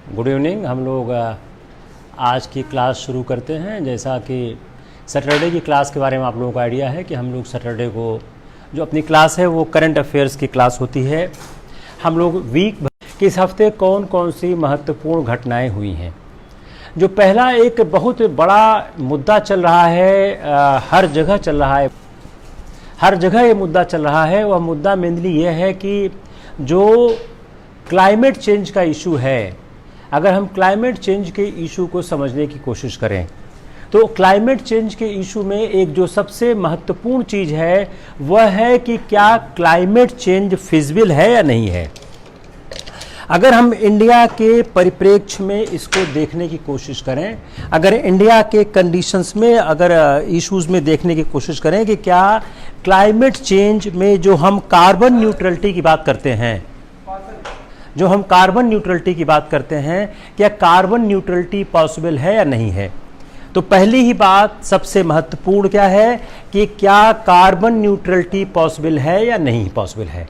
Good evening. हम लोग आज की क्लास शुरू करते हैं। जैसा कि सैटरडे की क्लास के बारे में आप लोगों को आइडिया है कि हम लोग सैटरडे को जो अपनी क्लास है वो करंट अफेयर्स की क्लास होती है। हम लोग वीक कि इस हफ्ते कौन कौन सी महत्वपूर्ण घटनाएं हुई हैं। जो पहला एक बहुत बड़ा मुद्दा चल रहा है, हर जगह चल रहा है, हर जगह ये मुद्दा चल रहा है। वह मुद्दा मेनली ये है कि जो क्लाइमेट चेंज का इशू है, अगर हम क्लाइमेट चेंज के इशू को समझने की कोशिश करें तो क्लाइमेट चेंज के इशू में एक जो सबसे महत्वपूर्ण चीज़ है वह है कि क्या क्लाइमेट चेंज फिजिबल है या नहीं है। अगर हम इंडिया के परिप्रेक्ष्य में इसको देखने की कोशिश करें, अगर इंडिया के कंडीशंस में अगर इश्यूज में देखने की कोशिश करें कि क्या क्लाइमेट चेंज में जो हम कार्बन न्यूट्रलिटी की बात करते हैं, क्या कार्बन न्यूट्रलिटी पॉसिबल है या नहीं है। तो पहली ही बात सबसे महत्वपूर्ण क्या है कि क्या कार्बन न्यूट्रलिटी पॉसिबल है या नहीं पॉसिबल है।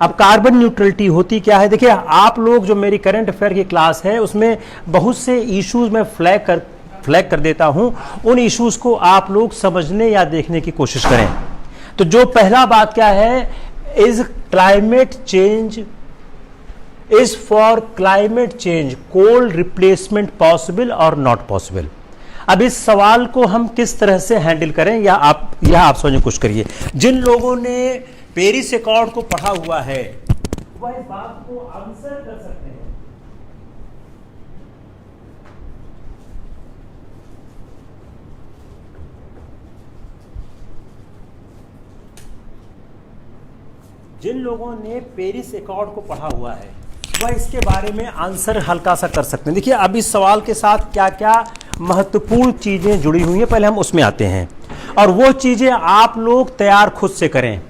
अब कार्बन न्यूट्रलिटी होती क्या है, देखिए आप लोग जो मेरी करंट अफेयर की क्लास है उसमें बहुत से इश्यूज में फ्लैग कर देता हूं, उन इश्यूज को आप लोग समझने या देखने की कोशिश करें। तो जो पहला बात क्या है, is for climate change coal replacement possible और नॉट पॉसिबल। अब इस सवाल को हम किस तरह से हैंडल करें या आप समझने की कोशिश करिए। जिन लोगों ने पेरिस अकॉर्ड को पढ़ा हुआ है वह इस बात को आंसर कर सकते हैं। जिन लोगों ने पेरिस अकॉर्ड को पढ़ा हुआ है वह इसके बारे में आंसर हल्का सा कर सकते हैं। देखिए अब इस सवाल के साथ क्या क्या महत्वपूर्ण चीजें जुड़ी हुई हैं, पहले हम उसमें आते हैं और वो चीजें आप लोग तैयार खुद से करें।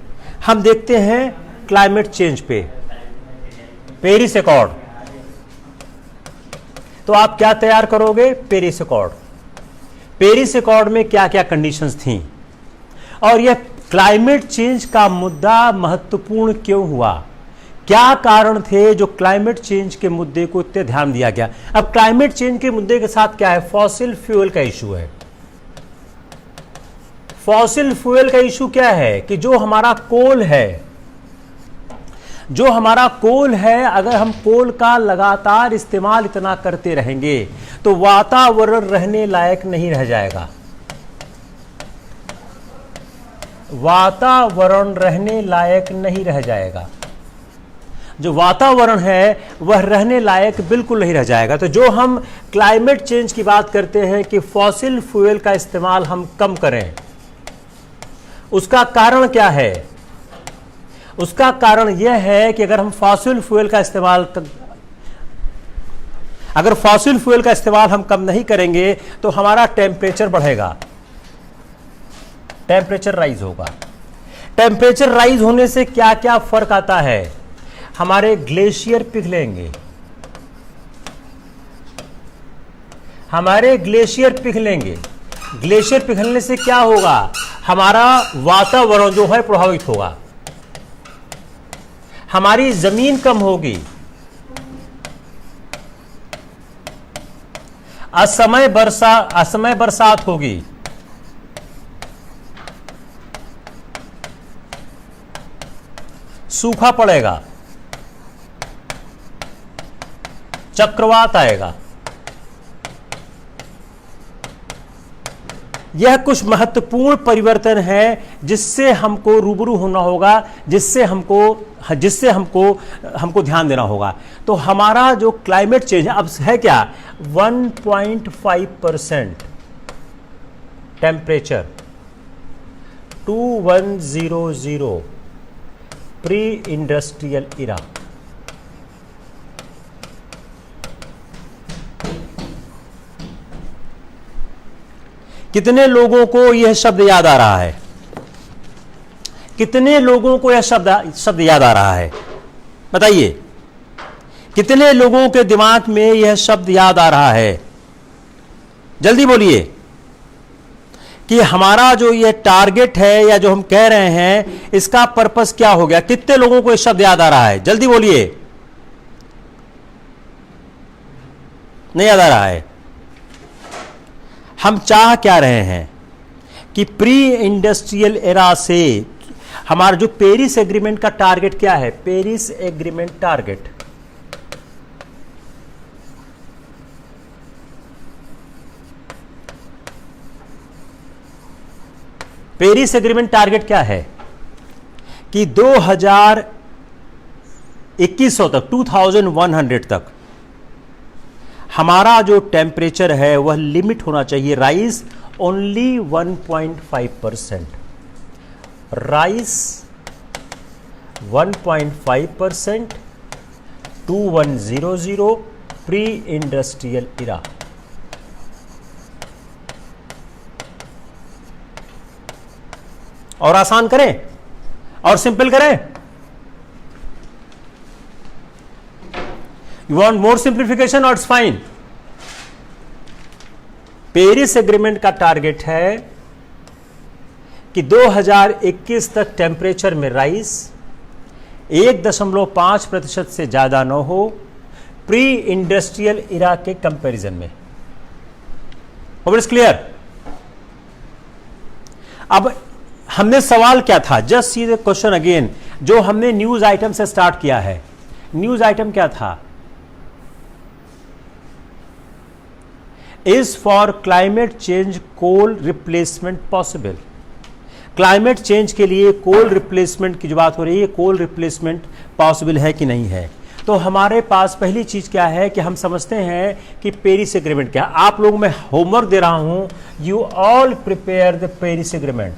हम देखते हैं क्लाइमेट चेंज पे पेरिस अकॉर्ड, तो आप क्या तैयार करोगे, पेरिस अकॉर्ड। पेरिस अकॉर्ड में क्या क्या कंडीशंस थी और यह क्लाइमेट चेंज का मुद्दा महत्वपूर्ण क्यों हुआ, क्या कारण थे जो क्लाइमेट चेंज के मुद्दे को इतने ध्यान दिया गया। अब क्लाइमेट चेंज के मुद्दे के साथ क्या है, फॉसिल फ्यूल का इशू है। फॉसिल फ्यूल का इशू क्या है कि जो हमारा कोल है, अगर हम कोल का लगातार इस्तेमाल इतना करते रहेंगे तो वातावरण रहने लायक नहीं रह जाएगा। वातावरण रहने लायक नहीं रह जाएगा। जो वातावरण है वह रहने लायक बिल्कुल नहीं रह जाएगा। तो जो हम क्लाइमेट चेंज की बात करते हैं कि फॉसिल फ्यूल का इस्तेमाल हम कम करें, उसका कारण क्या है। उसका कारण यह है कि अगर फॉसिल फ्यूल का इस्तेमाल हम कम नहीं करेंगे तो हमारा टेम्परेचर बढ़ेगा, टेम्परेचर राइज होगा। टेम्परेचर राइज होने से क्या क्या फर्क आता है, हमारे ग्लेशियर पिघलेंगे, ग्लेशियर पिघलने से क्या होगा, हमारा वातावरण जो है प्रभावित होगा, हमारी जमीन कम होगी, असमय बरसात होगी, सूखा पड़ेगा, चक्रवात आएगा। यह कुछ महत्वपूर्ण परिवर्तन है जिससे हमको रूबरू होना होगा, जिससे हमको ध्यान देना होगा। तो हमारा जो क्लाइमेट चेंज है अब है क्या, 1.5% टेम्परेचर 2100 प्री इंडस्ट्रियल इरा। कितने लोगों को यह शब्द याद आ रहा है, कितने लोगों को यह शब्द याद आ रहा है, बताइए कितने लोगों के दिमाग में यह शब्द याद आ रहा है, जल्दी बोलिए कि हमारा जो ये टारगेट है या जो हम कह रहे हैं इसका पर्पस क्या हो गया। कितने लोगों को ये शब्द याद आ रहा है, जल्दी बोलिए। नहीं याद आ रहा है? हम चाह क्या रहे हैं कि प्री इंडस्ट्रियल एरा से हमारा जो पेरिस एग्रीमेंट का टारगेट क्या है, Paris agreement target, Paris agreement target क्या है कि 2100 तक 2100 तक हमारा जो टेम्परेचर है वह लिमिट होना चाहिए rise only 1.5%, rise 1.5% 2100 pre industrial era. और आसान करें और सिंपल करें? यू वांट मोर सिंप्लीफिकेशन और इट्स फाइन। पेरिस एग्रीमेंट का टारगेट है कि 2021 तक टेम्परेचर में राइज 1.5% से ज्यादा न हो प्री इंडस्ट्रियल इरा के कंपैरिजन में। Hope it's clear. अब हमने सवाल क्या था, just see the question again, जो हमने न्यूज आइटम से स्टार्ट किया है। न्यूज आइटम क्या था? Is for climate change coal replacement possible? Climate change के लिए कोल रिप्लेसमेंट की जो बात हो रही है, कोल रिप्लेसमेंट पॉसिबल है कि नहीं है? तो हमारे पास पहली चीज क्या है कि हम समझते हैं कि पेरिस एग्रीमेंट क्या। आप लोग मैं होमवर्क दे रहा हूं, you all prepare the Paris agreement.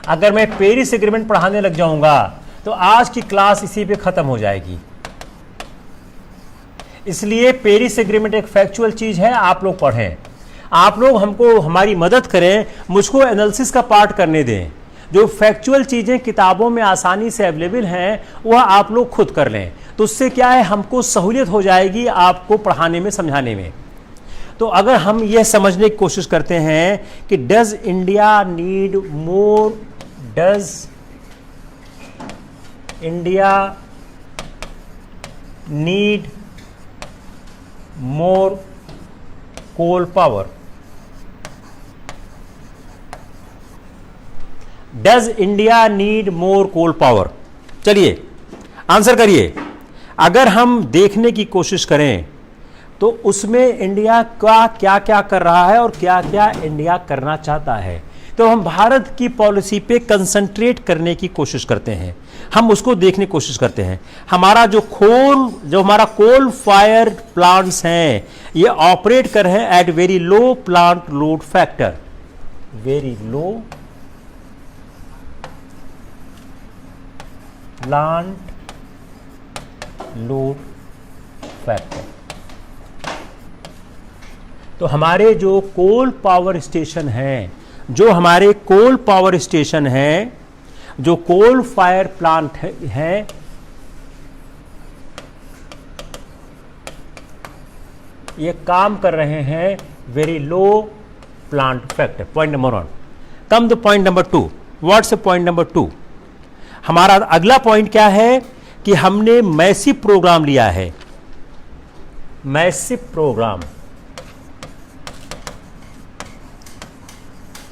अगर मैं पेरिस एग्रीमेंट पढ़ाने लग जाऊंगा तो आज की क्लास इसी पे खत्म हो जाएगी। इसलिए पेरिस एग्रीमेंट एक फैक्चुअल चीज है, आप लोग पढ़ें, आप लोग हमको हमारी मदद करें, मुझको एनालिसिस का पार्ट करने दें। जो फैक्चुअल चीजें किताबों में आसानी से अवेलेबल हैं वह आप लोग खुद कर लें, तो उससे क्या है हमको सहूलियत हो जाएगी आपको पढ़ाने में, समझाने में। तो अगर हम यह समझने की कोशिश करते हैं कि does India need more, does India need more coal power, does India need more coal power? चलिए आंसर करिए। अगर हम देखने की कोशिश करें तो उसमें इंडिया का क्या क्या कर रहा है और क्या क्या इंडिया करना चाहता है, तो हम भारत की पॉलिसी पे कंसंट्रेट करने की कोशिश करते हैं, हम उसको देखने की कोशिश करते हैं। हमारा जो हमारा कोल फायर प्लांट्स हैं ये ऑपरेट कर रहे हैं at very low plant load factor, very low plant load factor. तो हमारे जो कोल पावर स्टेशन हैं, जो हमारे कोल पावर स्टेशन हैं, जो कोल फायर प्लांट हैं, ये काम कर रहे हैं very low plant factor. Point number 1। Come the point number 2। What's point number 2? हमारा अगला पॉइंट क्या है कि हमने मैसिव प्रोग्राम लिया है, मैसिव प्रोग्राम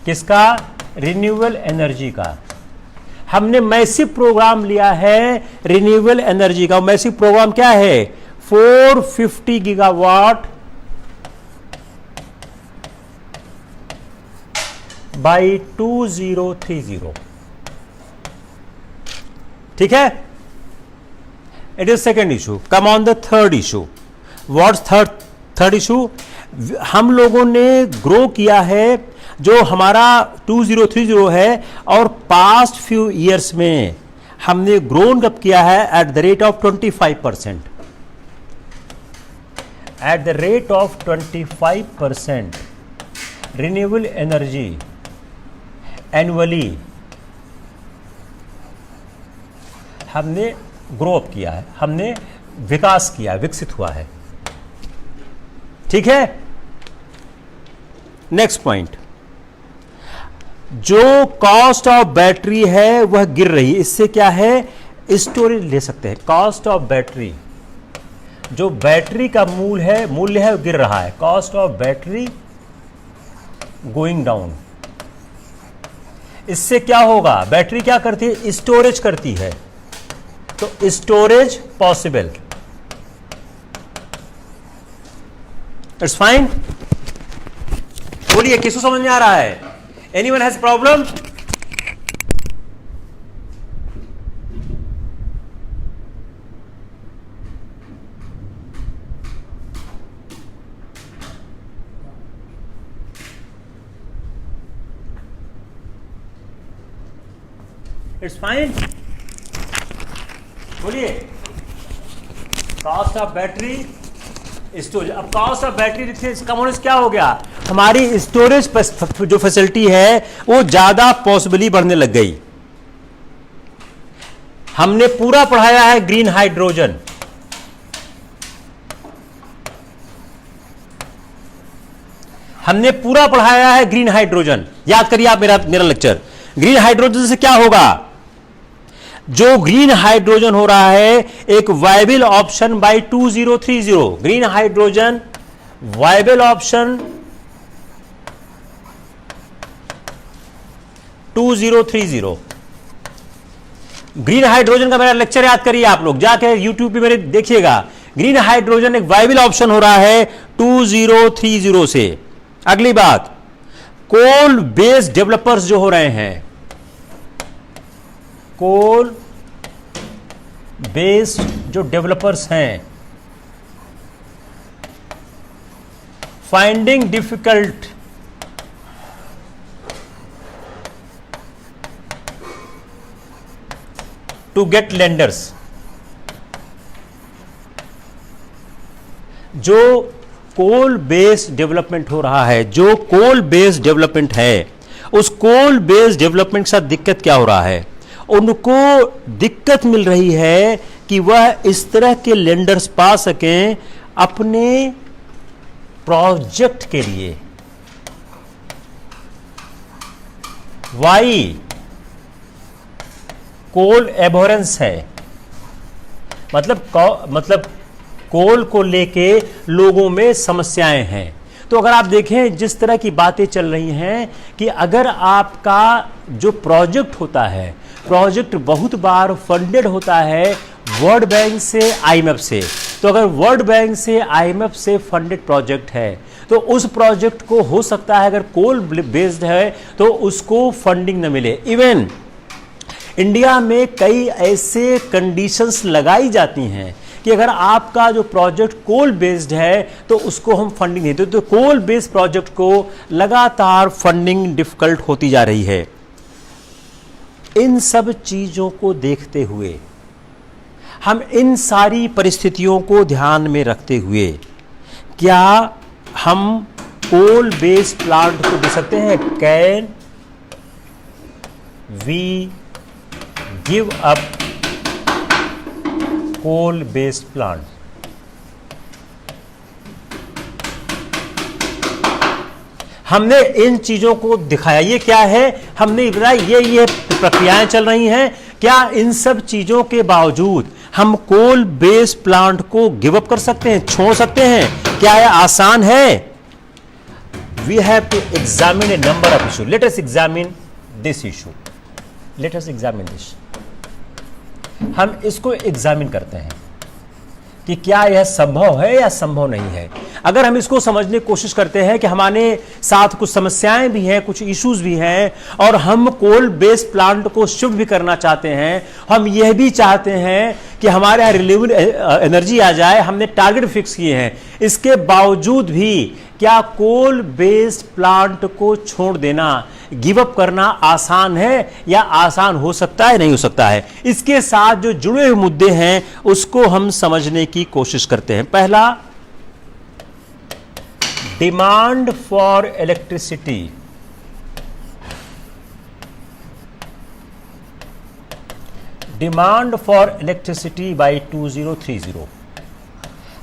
किसका? रिन्यूएबल एनर्जी का। हमने मैसिव प्रोग्राम लिया है रिन्यूएबल एनर्जी का। मैसिव प्रोग्राम क्या है? 450 गीगावाट बाई 2030। ठीक है, it is second issue. Come on the third issue. What's third issue? हम लोगों ने ग्रो किया है जो हमारा 2030 है और पास्ट फ्यू ईयर्स में हमने ग्रोन अप किया है at the rate of 25%, at the rate of 25% renewable energy annually हमने ग्रो अप किया है, हमने विकास किया, विकसित हुआ है। ठीक है, नेक्स्ट पॉइंट, जो कॉस्ट ऑफ बैटरी है वह गिर रही है। इससे क्या है, स्टोरेज ले सकते हैं। कॉस्ट ऑफ बैटरी, जो बैटरी का मूल्य है गिर रहा है, cost of battery going down. इससे क्या होगा, बैटरी क्या करती है, स्टोरेज करती है, तो स्टोरेज पॉसिबल। It's fine. बोलिए किसको समझ में आ रहा है? Anyone has problem? It's fine. बोलिए कॉस्ट ऑफ बैटरी स्टोरेज। अब कॉस्ट ऑफ बैटरी लिखते हैं, कम होने से क्या हो गया, हमारी स्टोरेज जो फैसिलिटी है वो ज्यादा पॉसिबली बढ़ने लग गई। हमने पूरा पढ़ाया है ग्रीन हाइड्रोजन, हमने पूरा पढ़ाया है ग्रीन हाइड्रोजन। याद करिए आप मेरा लेक्चर। ग्रीन हाइड्रोजन से क्या होगा, जो ग्रीन हाइड्रोजन हो रहा है एक viable option by 2030। Green hydrogen viable option 2030। Green hydrogen का मेरा लेक्चर याद करिए आप लोग, जाके यूट्यूब पे मेरे देखिएगा। ग्रीन हाइड्रोजन एक वायबल ऑप्शन हो रहा है 2030 से। अगली बात, कोल बेस्ड डेवलपर्स जो हो रहे हैं, कोल बेस्ड जो डेवलपर्स हैं, finding difficult to get lenders. जो कोल बेस्ड डेवलपमेंट हो रहा है, जो कोल बेस्ड डेवलपमेंट है, उस कोल बेस्ड डेवलपमेंट के साथ दिक्कत क्या हो रहा है, उनको दिक्कत मिल रही है कि वह इस तरह के लेंडर्स पा सकें अपने प्रोजेक्ट के लिए। वाई कोल एबोरेंस है, मतलब कोल को लेके लोगों में समस्याएं हैं। तो अगर आप देखें जिस तरह की बातें चल रही हैं कि अगर आपका जो प्रोजेक्ट होता है, प्रोजेक्ट बहुत बार फंडेड होता है वर्ल्ड बैंक से, आईएमएफ से। तो अगर वर्ल्ड बैंक से, आईएमएफ से फंडेड प्रोजेक्ट है तो उस प्रोजेक्ट को हो सकता है अगर कोल बेस्ड है तो उसको फंडिंग न मिले। इवन इंडिया में कई ऐसे कंडीशंस लगाई जाती हैं कि अगर आपका जो प्रोजेक्ट कोल बेस्ड है तो उसको हम फंडिंग नहीं देते। तो कोल बेस्ड प्रोजेक्ट को लगातार फंडिंग डिफिकल्ट होती जा रही है। इन सब चीजों को देखते हुए, हम इन सारी परिस्थितियों को ध्यान में रखते हुए, क्या हम कोल बेस्ड प्लांट को दे सकते हैं? Can we give up coal based plant? हमने इन चीजों को दिखाया। ये क्या है, हमने बताया ये प्रक्रियाएं चल रही हैं। क्या इन सब चीजों के बावजूद हम कोल बेस्ड प्लांट को गिव अप कर सकते हैं, छोड़ सकते हैं? क्या यह आसान है? We have to examine a number of issue. Let us examine this issue. Let us examine this. हम इसको एग्जामिन करते हैं कि क्या यह संभव है या संभव नहीं है। अगर हम इसको समझने की कोशिश करते हैं कि हमारे साथ कुछ समस्याएं भी हैं, कुछ इश्यूज भी हैं, और हम कोल बेस्ड प्लांट को शिफ्ट भी करना चाहते हैं, हम यह भी चाहते हैं कि हमारे यहाँ रिन्यूएबल एनर्जी आ जाए, हमने टारगेट फिक्स किए हैं, इसके बावजूद भी क्या कोल बेस्ड प्लांट को छोड़ देना, गिव अप करना आसान है या आसान हो सकता है, नहीं हो सकता है? इसके साथ जो जुड़े हुए मुद्दे हैं उसको हम समझने की कोशिश करते हैं। पहला, demand for electricity. Demand for electricity bye 2030।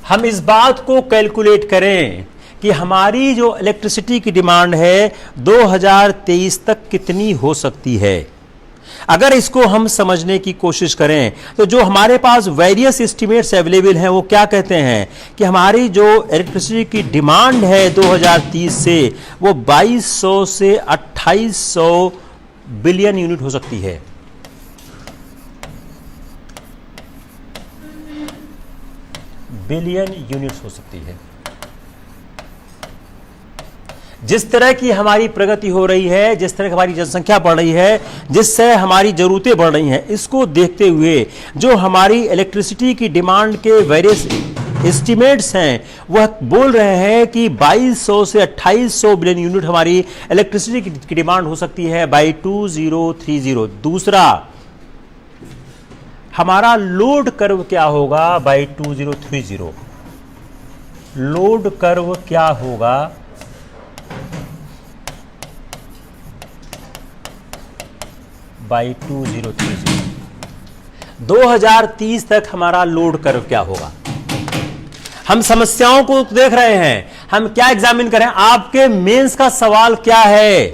हम इस बात को कैलकुलेट करें कि हमारी जो इलेक्ट्रिसिटी की डिमांड है 2023 तक कितनी हो सकती है। अगर इसको हम समझने की कोशिश करें तो जो हमारे पास वेरियस एस्टिमेट्स अवेलेबल हैं वो क्या कहते हैं कि हमारी जो इलेक्ट्रिसिटी की डिमांड है 2030 से वो 2200 से 2800 बिलियन यूनिट हो सकती है। बिलियन यूनिट्स हो सकती है। जिस तरह की हमारी प्रगति हो रही है, जिस तरह की हमारी जनसंख्या बढ़ रही है, जिससे हमारी जरूरतें बढ़ रही हैं, इसको देखते हुए जो हमारी इलेक्ट्रिसिटी की डिमांड के वेरियस एस्टिमेट्स हैं वह बोल रहे हैं कि 2200 से 2800 बिलियन यूनिट हमारी इलेक्ट्रिसिटी की डिमांड हो सकती है बाई 2030। दूसरा, हमारा लोड कर्व क्या होगा बाई 2030? लोड कर्व क्या होगा बाई 2030? 2030 तक हमारा लोड कर्व क्या होगा? हम समस्याओं को देख रहे हैं, हम क्या एग्जामिन करें? आपके मेंस का सवाल क्या है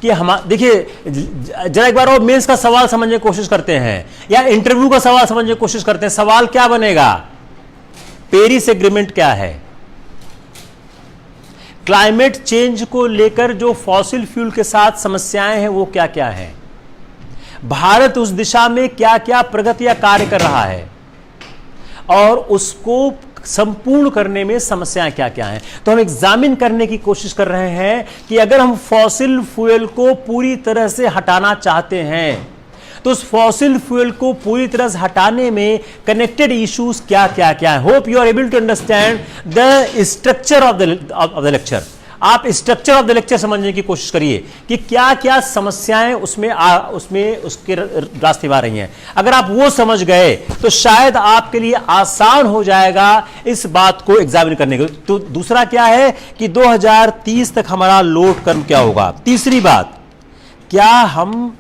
कि हम देखिए जरा एक बार और मेंस का सवाल समझने की कोशिश करते हैं या इंटरव्यू का सवाल समझने की कोशिश करते हैं। सवाल क्या बनेगा? पेरिस एग्रीमेंट क्या है? क्लाइमेट चेंज को लेकर जो फॉसिल फ्यूल के साथ समस्याएं हैं वो क्या क्या है? भारत उस दिशा में क्या क्या प्रगति या कार्य कर रहा है और उसको संपूर्ण करने में समस्याएं क्या क्या हैं? तो हम एग्जामिन करने की कोशिश कर रहे हैं कि अगर हम फॉसिल फ्यूल को पूरी तरह से हटाना चाहते हैं तो उस फॉसिल फ्यूल को पूरी तरह से हटाने में कनेक्टेड इश्यूज क्या क्या क्या है। Hope you are able to understand the structure of the lecture. आप स्ट्रक्चर ऑफ द लेक्चर समझने की कोशिश करिए कि क्या क्या समस्याएं उसमें उसके रास्ते में आ रही हैं। अगर आप वो समझ गए तो शायद आपके लिए आसान हो जाएगा इस बात को एग्जामिन करने के। तो दूसरा क्या है कि 2030 तक हमारा लोड कर्व क्या होगा। तीसरी बात, क्या हम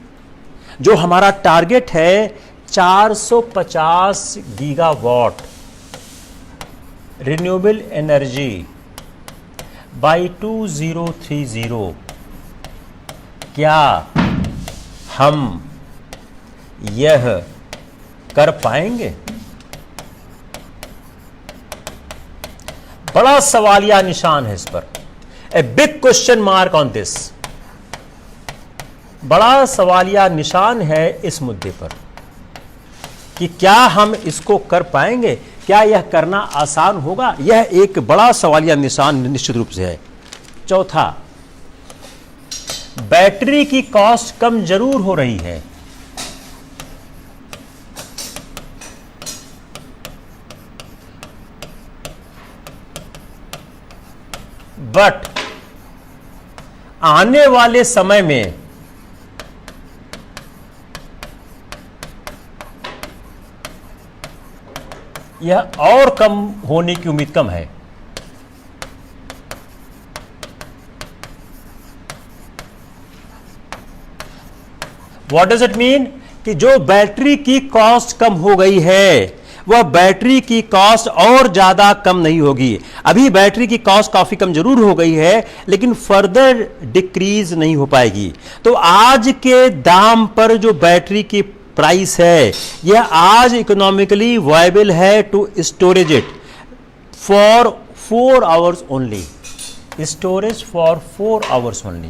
जो हमारा टारगेट है 450 गीगावाट रिन्यूएबल एनर्जी बाई 2030, क्या हम यह कर पाएंगे? बड़ा सवालिया निशान है इस पर। A big question mark on this. बड़ा सवालिया निशान है इस मुद्दे पर कि क्या हम इसको कर पाएंगे, क्या यह करना आसान होगा? यह एक बड़ा सवालिया निशान निश्चित रूप से है। चौथा, बैटरी की कॉस्ट कम जरूर हो रही है, बट आने वाले समय में यह और कम होने की उम्मीद कम है। What does it mean? कि जो बैटरी की कॉस्ट कम हो गई है वह बैटरी की कॉस्ट और ज्यादा कम नहीं होगी। अभी बैटरी की कॉस्ट काफी कम जरूर हो गई है लेकिन फर्दर डिक्रीज नहीं हो पाएगी। तो आज के दाम पर जो बैटरी की प्राइस है यह आज इकोनॉमिकली वायबल है to storage it for 4 hours only. Storage for 4 hours only.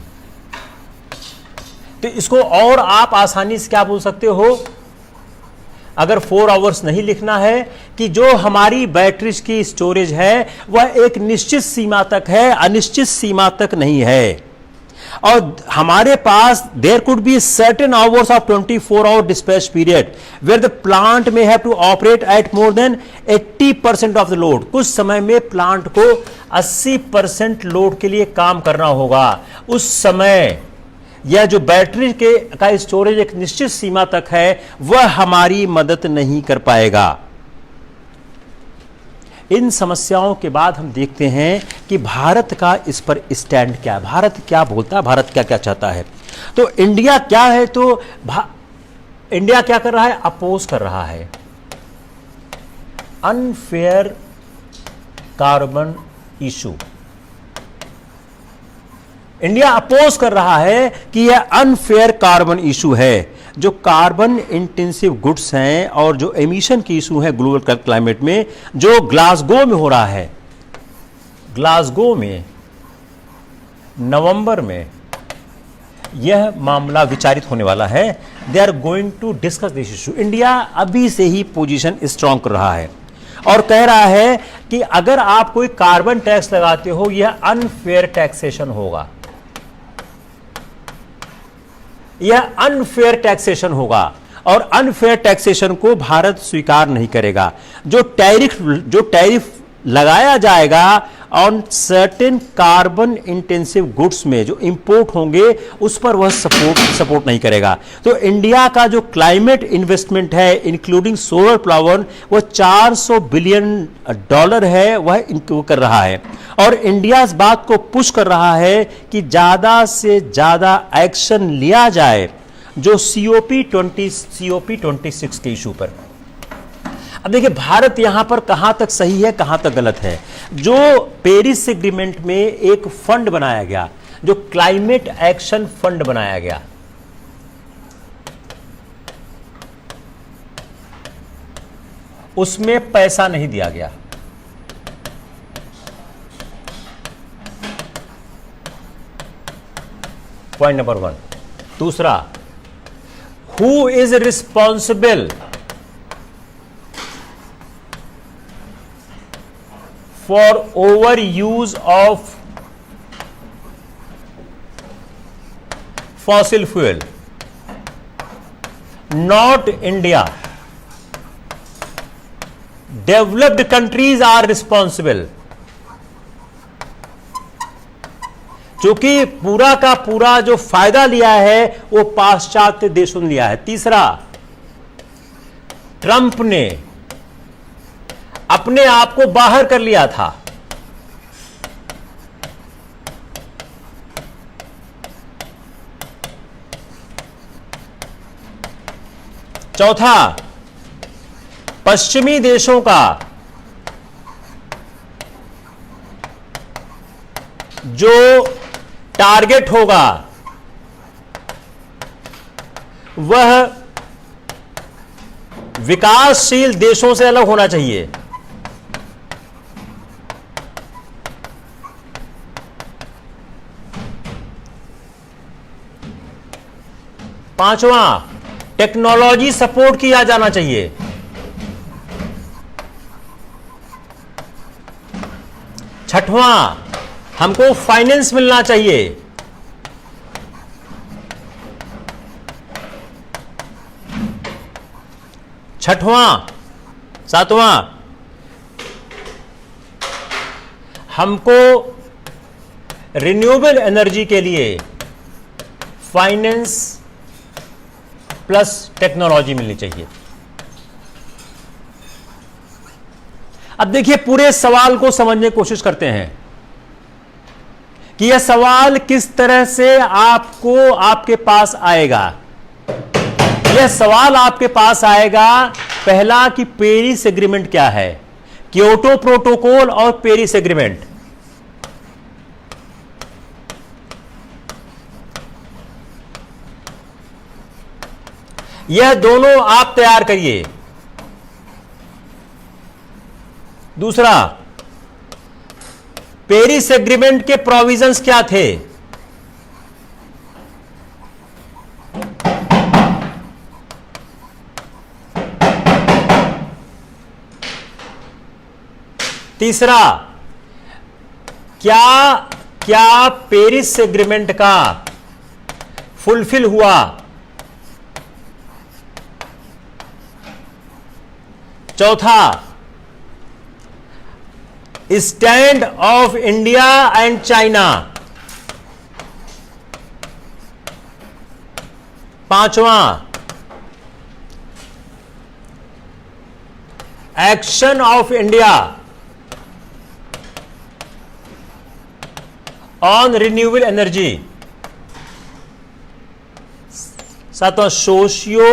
तो इसको और आप आसानी से क्या बोल सकते हो, अगर 4 आवर्स नहीं लिखना है कि जो हमारी बैटरीज की स्टोरेज है वह एक निश्चित सीमा तक है, अनिश्चित सीमा तक नहीं है। और हमारे पास there could be certain hours of 24 hour dispatch period where the plant may have to operate at more than 80% of the load. कुछ समय में प्लांट को 80% लोड के लिए काम करना होगा। उस समय यह जो बैटरी का स्टोरेज एक निश्चित सीमा तक है वह हमारी मदद नहीं कर पाएगा। इन समस्याओं के बाद हम देखते हैं कि भारत का इस पर स्टैंड क्या है, भारत क्या बोलता है, भारत क्या क्या चाहता है। तो इंडिया क्या है, तो इंडिया क्या कर रहा है, अपोज कर रहा है unfair carbon issue. India oppose कर रहा है कि यह अनफेयर कार्बन इशू है। जो कार्बन इंटेंसिव गुड्स हैं और जो एमिशन की इशू है ग्लोबल क्लाइमेट में, जो ग्लासगो में हो रहा है, ग्लासगो में नवंबर में यह मामला विचारित होने वाला है। They are going to discuss this issue. India अभी से ही पोजीशन स्ट्रांग कर रहा है और कह रहा है कि अगर आप कोई कार्बन टैक्स लगाते हो यह अनफेयर टैक्सेशन होगा, यह अनफेयर टैक्सेशन होगा और अनफेयर टैक्सेशन को भारत स्वीकार नहीं करेगा। जो टैरिफ लगाया जाएगा on certain carbon intensive goods में जो इंपोर्ट होंगे उस पर वह सपोर्ट नहीं करेगा। तो इंडिया का जो क्लाइमेट इन्वेस्टमेंट है इंक्लूडिंग सोलर पावर वह $400 बिलियन है, वह इनको कर रहा है और इंडिया इस बात को पुश कर रहा है कि ज्यादा से ज्यादा एक्शन लिया जाए जो COP26 के इशू पर। अब देखिए भारत यहां पर कहां तक सही है कहां तक गलत है। जो पेरिस एग्रीमेंट में एक फंड बनाया गया, जो क्लाइमेट एक्शन फंड बनाया गया, उसमें पैसा नहीं दिया गया। Point number 1। दूसरा, who is responsible for overuse of fossil fuel? Not India. Developed countries are responsible. क्योंकि पूरा का पूरा जो फायदा लिया है वो पाश्चात्य देशों ने लिया है। तीसरा, ट्रंप ने अपने आप को बाहर कर लिया था। चौथा, पश्चिमी देशों का जो टारगेट होगा वह विकासशील देशों से अलग होना चाहिए। पांचवां, टेक्नोलॉजी सपोर्ट किया जाना चाहिए। छठवां, हमको फाइनेंस मिलना चाहिए। सातवां, हमको रिन्यूएबल एनर्जी के लिए फाइनेंस प्लस टेक्नोलॉजी मिलनी चाहिए। अब देखिए पूरे सवाल को समझने की कोशिश करते हैं कि यह सवाल किस तरह से आपको आपके पास आएगा। यह सवाल आपके पास आएगा पहला कि पेरिस एग्रीमेंट क्या है, क्योटो प्रोटोकॉल और पेरिस एग्रीमेंट। यह दोनों आप तैयार करिए। दूसरा, पेरिस एग्रीमेंट के प्रोविजंस क्या थे। तीसरा, क्या पेरिस एग्रीमेंट का फुलफिल हुआ। चौथा, stand of India and China. पांचवा, action of India on renewable energy. सातवां, socio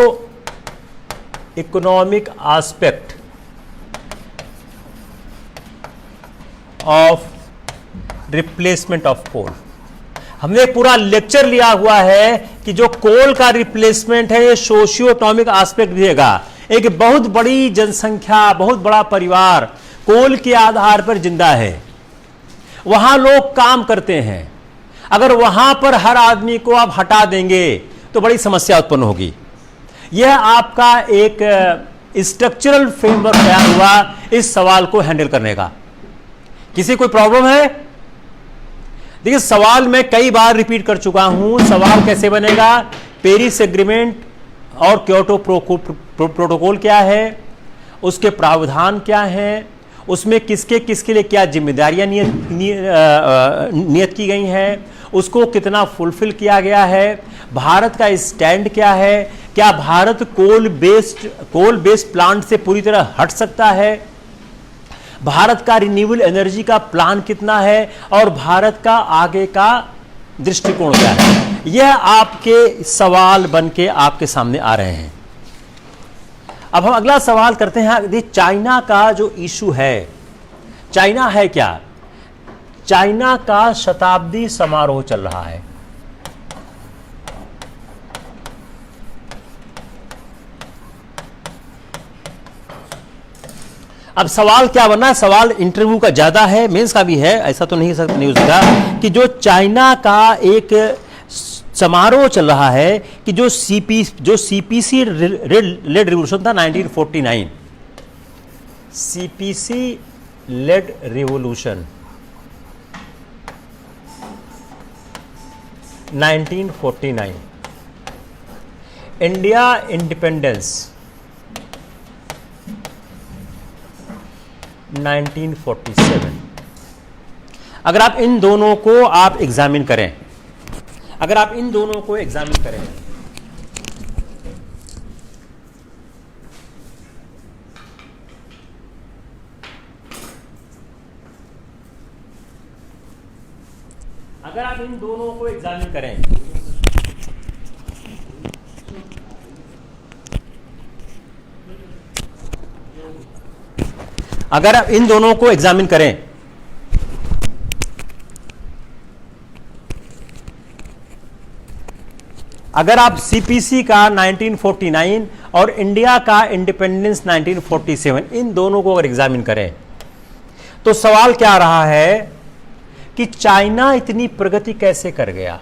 economic aspect of replacement of coal. हमने एक पूरा लेक्चर लिया हुआ है कि जो कोल का रिप्लेसमेंट है ये सोशियो इकोनॉमिक एस्पेक्ट देगा। एक बहुत बड़ी जनसंख्या, बहुत बड़ा परिवार कोल के आधार पर जिंदा है, वहां लोग काम करते हैं। अगर वहां पर हर आदमी को आप हटा देंगे तो बड़ी समस्या उत्पन्न होगी। यह आपका एक स्ट्रक्चरल फ्रेमवर्क तैयार हुआ इस सवाल को हैंडल करने का। किसी कोई प्रॉब्लम है? देखिए, सवाल मैं कई बार रिपीट कर चुका हूं। सवाल कैसे बनेगा? पेरिस एग्रीमेंट और क्योटो प्रोटोकॉल क्या है, उसके प्रावधान क्या हैं, उसमें किसके किसके लिए क्या जिम्मेदारियां नियत की गई हैं, उसको कितना फुलफिल किया गया है, भारत का स्टैंड क्या है, क्या भारत कोल बेस्ड प्लांट से पूरी तरह हट सकता है, भारत का रिन्यूएबल एनर्जी का प्लान कितना है और भारत का आगे का दृष्टिकोण क्या है। यह आपके सवाल बन के आपके सामने आ रहे हैं। अब हम अगला सवाल करते हैं। चाइना का जो इशू है, चाइना है क्या? चाइना का शताब्दी समारोह चल रहा है। अब सवाल क्या बना है? सवाल इंटरव्यू का ज्यादा है, मेंस का भी है, ऐसा तो नहीं सकता कि जो चाइना का एक समारोह चल रहा है कि जो सीपीसी लेड रिवोल्यूशन था 1949, CPC led revolution 1949, India independence 1947। अगर आप इन दोनों को आप एग्जामिन करें, अगर आप इन दोनों को एग्जामिन करें, अगर आप इन दोनों को एग्जामिन करें, अगर आप इन दोनों को एग्जामिन करें, अगर आप सीपीसी का 1949 और इंडिया का इंडिपेंडेंस 1947 इन दोनों को अगर एग्जामिन करें तो सवाल क्या आ रहा है कि चाइना इतनी प्रगति कैसे कर गया।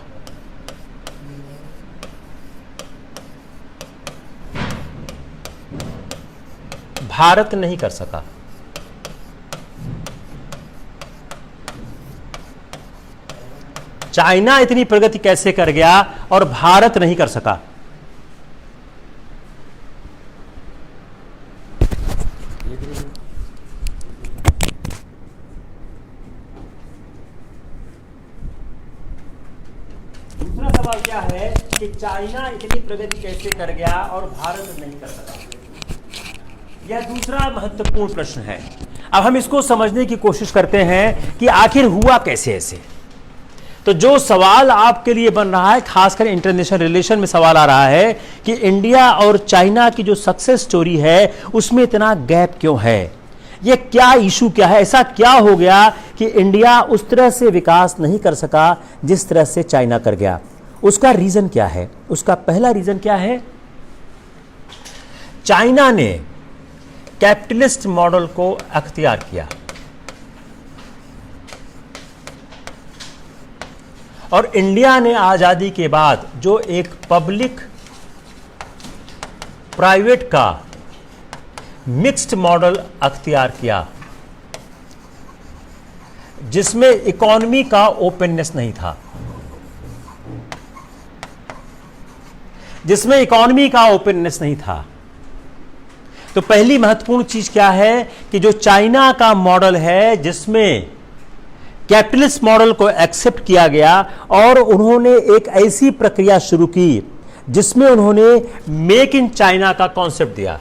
भारत नहीं कर सका। चाइना इतनी प्रगति कैसे कर गया और भारत नहीं कर सका। दूसरा सवाल क्या है कि चाइना इतनी प्रगति कैसे कर गया और भारत नहीं कर सका। यह दूसरा महत्वपूर्ण प्रश्न है। अब हम इसको समझने की कोशिश करते हैं कि आखिर हुआ कैसे ऐसे। तो जो सवाल आपके लिए बन रहा है, खासकर इंटरनेशनल रिलेशन में सवाल आ रहा है कि इंडिया और चाइना की जो सक्सेस स्टोरी है उसमें इतना गैप क्यों है, ये क्या इशू क्या है, ऐसा क्या हो गया कि इंडिया उस तरह से विकास नहीं कर सका जिस तरह से चाइना कर गया। उसका रीजन क्या है? उसका पहला रीजन क्या है? चाइना ने कैपिटलिस्ट मॉडल को अख्तियार किया और इंडिया ने आजादी के बाद जो एक पब्लिक प्राइवेट का मिक्स्ड मॉडल अख्तियार किया जिसमें इकोनॉमी का ओपननेस नहीं था, जिसमें इकोनॉमी का ओपननेस नहीं था। तो पहली महत्वपूर्ण चीज क्या है कि जो चाइना का मॉडल है जिसमें कैपिटलिस्ट मॉडल को एक्सेप्ट किया गया और उन्होंने एक ऐसी प्रक्रिया शुरू की जिसमें उन्होंने मेक इन चाइना का कॉन्सेप्ट दिया।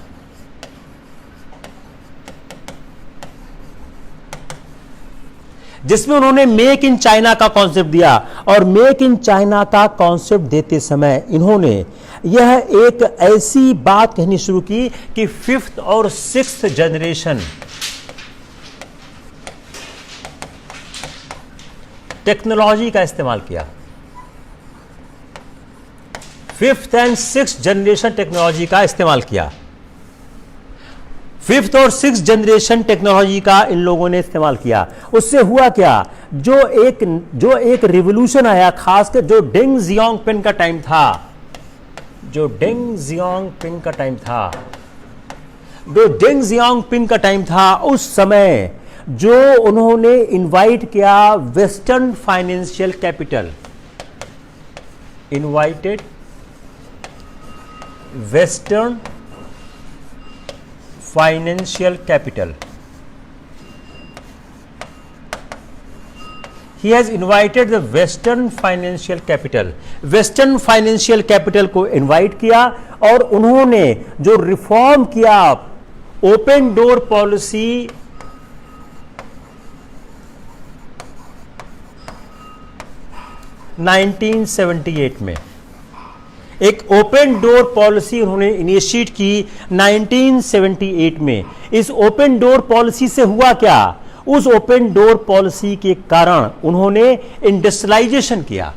जिसमें उन्होंने मेक इन चाइना का कॉन्सेप्ट दिया और मेक इन चाइना का कॉन्सेप्ट देते समय इन्होंने यह एक ऐसी बात कहनी शुरू की कि 5th और 6th जनरेशन टेक्नोलॉजी का इस्तेमाल किया। 5th and 6th generation technology का इस्तेमाल किया। 5th और 6th जनरेशन टेक्नोलॉजी का इन लोगों ने इस्तेमाल किया। उससे हुआ क्या, जो एक रिवॉल्यूशन आया, खासकर जो डेंग जियांगपिंग का टाइम था, जो डेंग जियांगपिंग का टाइम था, उस समय जो उन्होंने इनवाइट किया western financial capital, invited western financial capital, he has invited the western financial capital, western financial capital को इनवाइट किया और उन्होंने जो रिफॉर्म किया ओपन डोर पॉलिसी 1978 में, एक ओपन डोर पॉलिसी उन्होंने इनिशिएट की 1978 में। इस ओपन डोर पॉलिसी से हुआ क्या, उस ओपन डोर पॉलिसी के कारण उन्होंने इंडस्ट्रियलाइजेशन किया।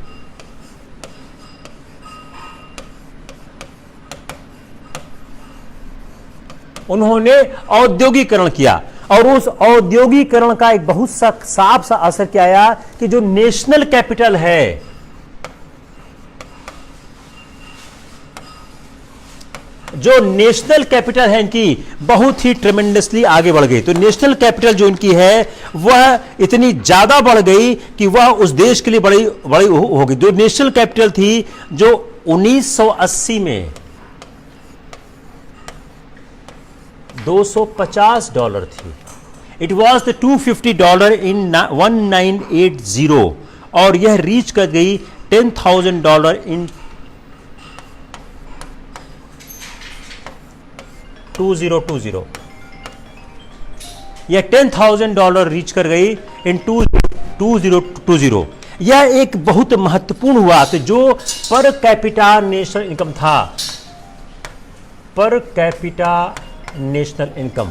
उन्होंने औद्योगिकरण किया और उस औद्योगिकरण का एक बहुत सा साफ सा असर क्या आया कि जो नेशनल कैपिटल है, जो नेशनल कैपिटल है इनकी बहुत ही ट्रेमेंडसली आगे बढ़ गई। तो नेशनल कैपिटल जो इनकी है वह इतनी ज्यादा बढ़ गई कि वह उस देश के लिए बड़ी हो गई। जो नेशनल कैपिटल थी जो 1980 में $250 थी, इट वॉज द $250 इन 1980 और यह रीच कर गई $10,000 इन 2020। यह $10,000 रीच कर गई इन 2020। यह एक बहुत महत्वपूर्ण हुआ। तो जो पर कैपिटा नेशनल इनकम था, पर कैपिटा नेशनल इनकम,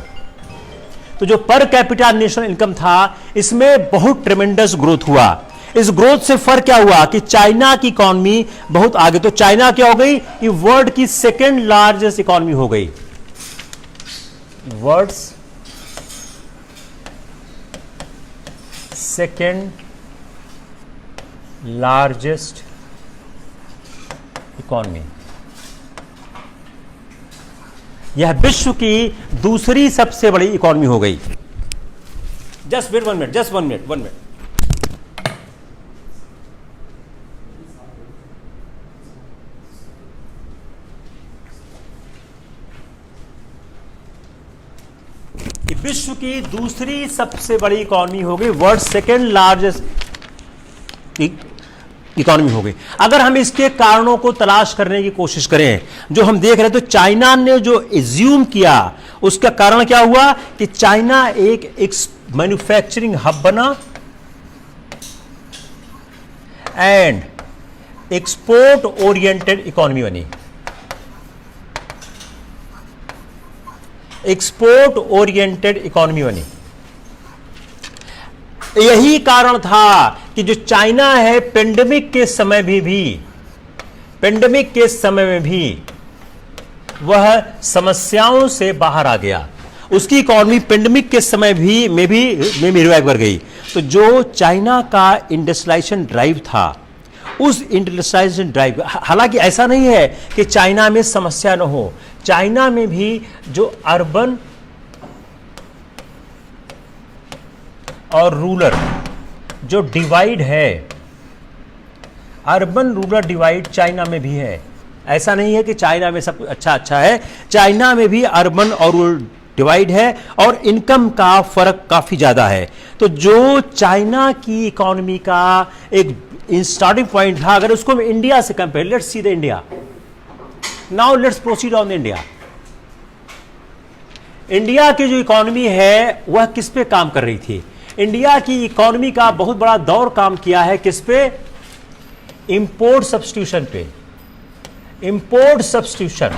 तो जो पर कैपिटा नेशनल इनकम था इसमें बहुत ट्रेमेंडस ग्रोथ हुआ। इस ग्रोथ से फर्क क्या हुआ कि चाइना की इकोनॉमी बहुत आगे, तो चाइना क्या हो गई कि वर्ल्ड की सेकेंड लार्जेस्ट इकोनॉमी हो गई, वर्ल्ड्स सेकेंड लार्जेस्ट इकोनॉमी। यह विश्व की दूसरी सबसे बड़ी इकोनॉमी हो गई। Just wait 1 minute, just 1 minute. विश्व की दूसरी सबसे बड़ी इकोनॉमी हो गई, वर्ल्ड सेकेंड लार्जेस्ट इकोनॉमी हो गई। अगर हम इसके कारणों को तलाश करने की कोशिश करें, जो हम देख रहे हैं, तो चाइना ने जो एज्यूम किया उसका कारण क्या हुआ कि चाइना एक मैन्युफैक्चरिंग हब बना एंड एक्सपोर्ट ओरिएंटेड इकोनॉमी बनी। एक्सपोर्ट ओरिएंटेड इकोनॉमी बनी। यही कारण था कि जो चाइना है पेंडेमिक के समय में भी वह समस्याओं से बाहर आ गया। उसकी इकोनॉमी पेंडेमिक के समय में भी रिवाइव कर गई। तो जो चाइना का इंडस्ट्रियलाइजेशन ड्राइव था, उस इंडस्ट्रियलाइजेशन ड्राइव, हालांकि ऐसा नहीं है कि चाइना में समस्या न हो, चाइना में भी जो अर्बन और रूरल जो डिवाइड है, अर्बन रूरल डिवाइड चाइना में भी है। ऐसा नहीं है कि चाइना में सब कुछ अच्छा है, चाइना में भी अर्बन और रूरल डिवाइड है और इनकम का फर्क काफी ज्यादा है। तो जो चाइना की इकोनॉमी का एक स्टार्टिंग पॉइंट था, अगर उसको हम इंडिया से compare, let's see the India now, let's proceed on the India. India की जो इकोनॉमी है वह किस पे काम कर रही थी? इंडिया की इकोनॉमी का बहुत बड़ा दौर काम किया है किस पे? इंपोर्ट सब्स्टिट्यूशन पे। इंपोर्ट सब्स्टिट्यूशन,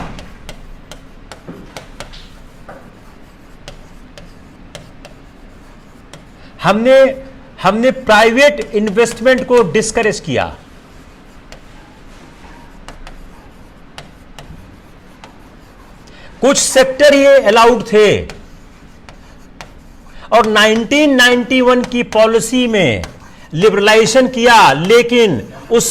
हमने प्राइवेट इन्वेस्टमेंट को डिस्करेज किया। कुछ सेक्टर ये अलाउड थे, और 1991 की पॉलिसी में लिबरलाइजेशन किया, लेकिन उस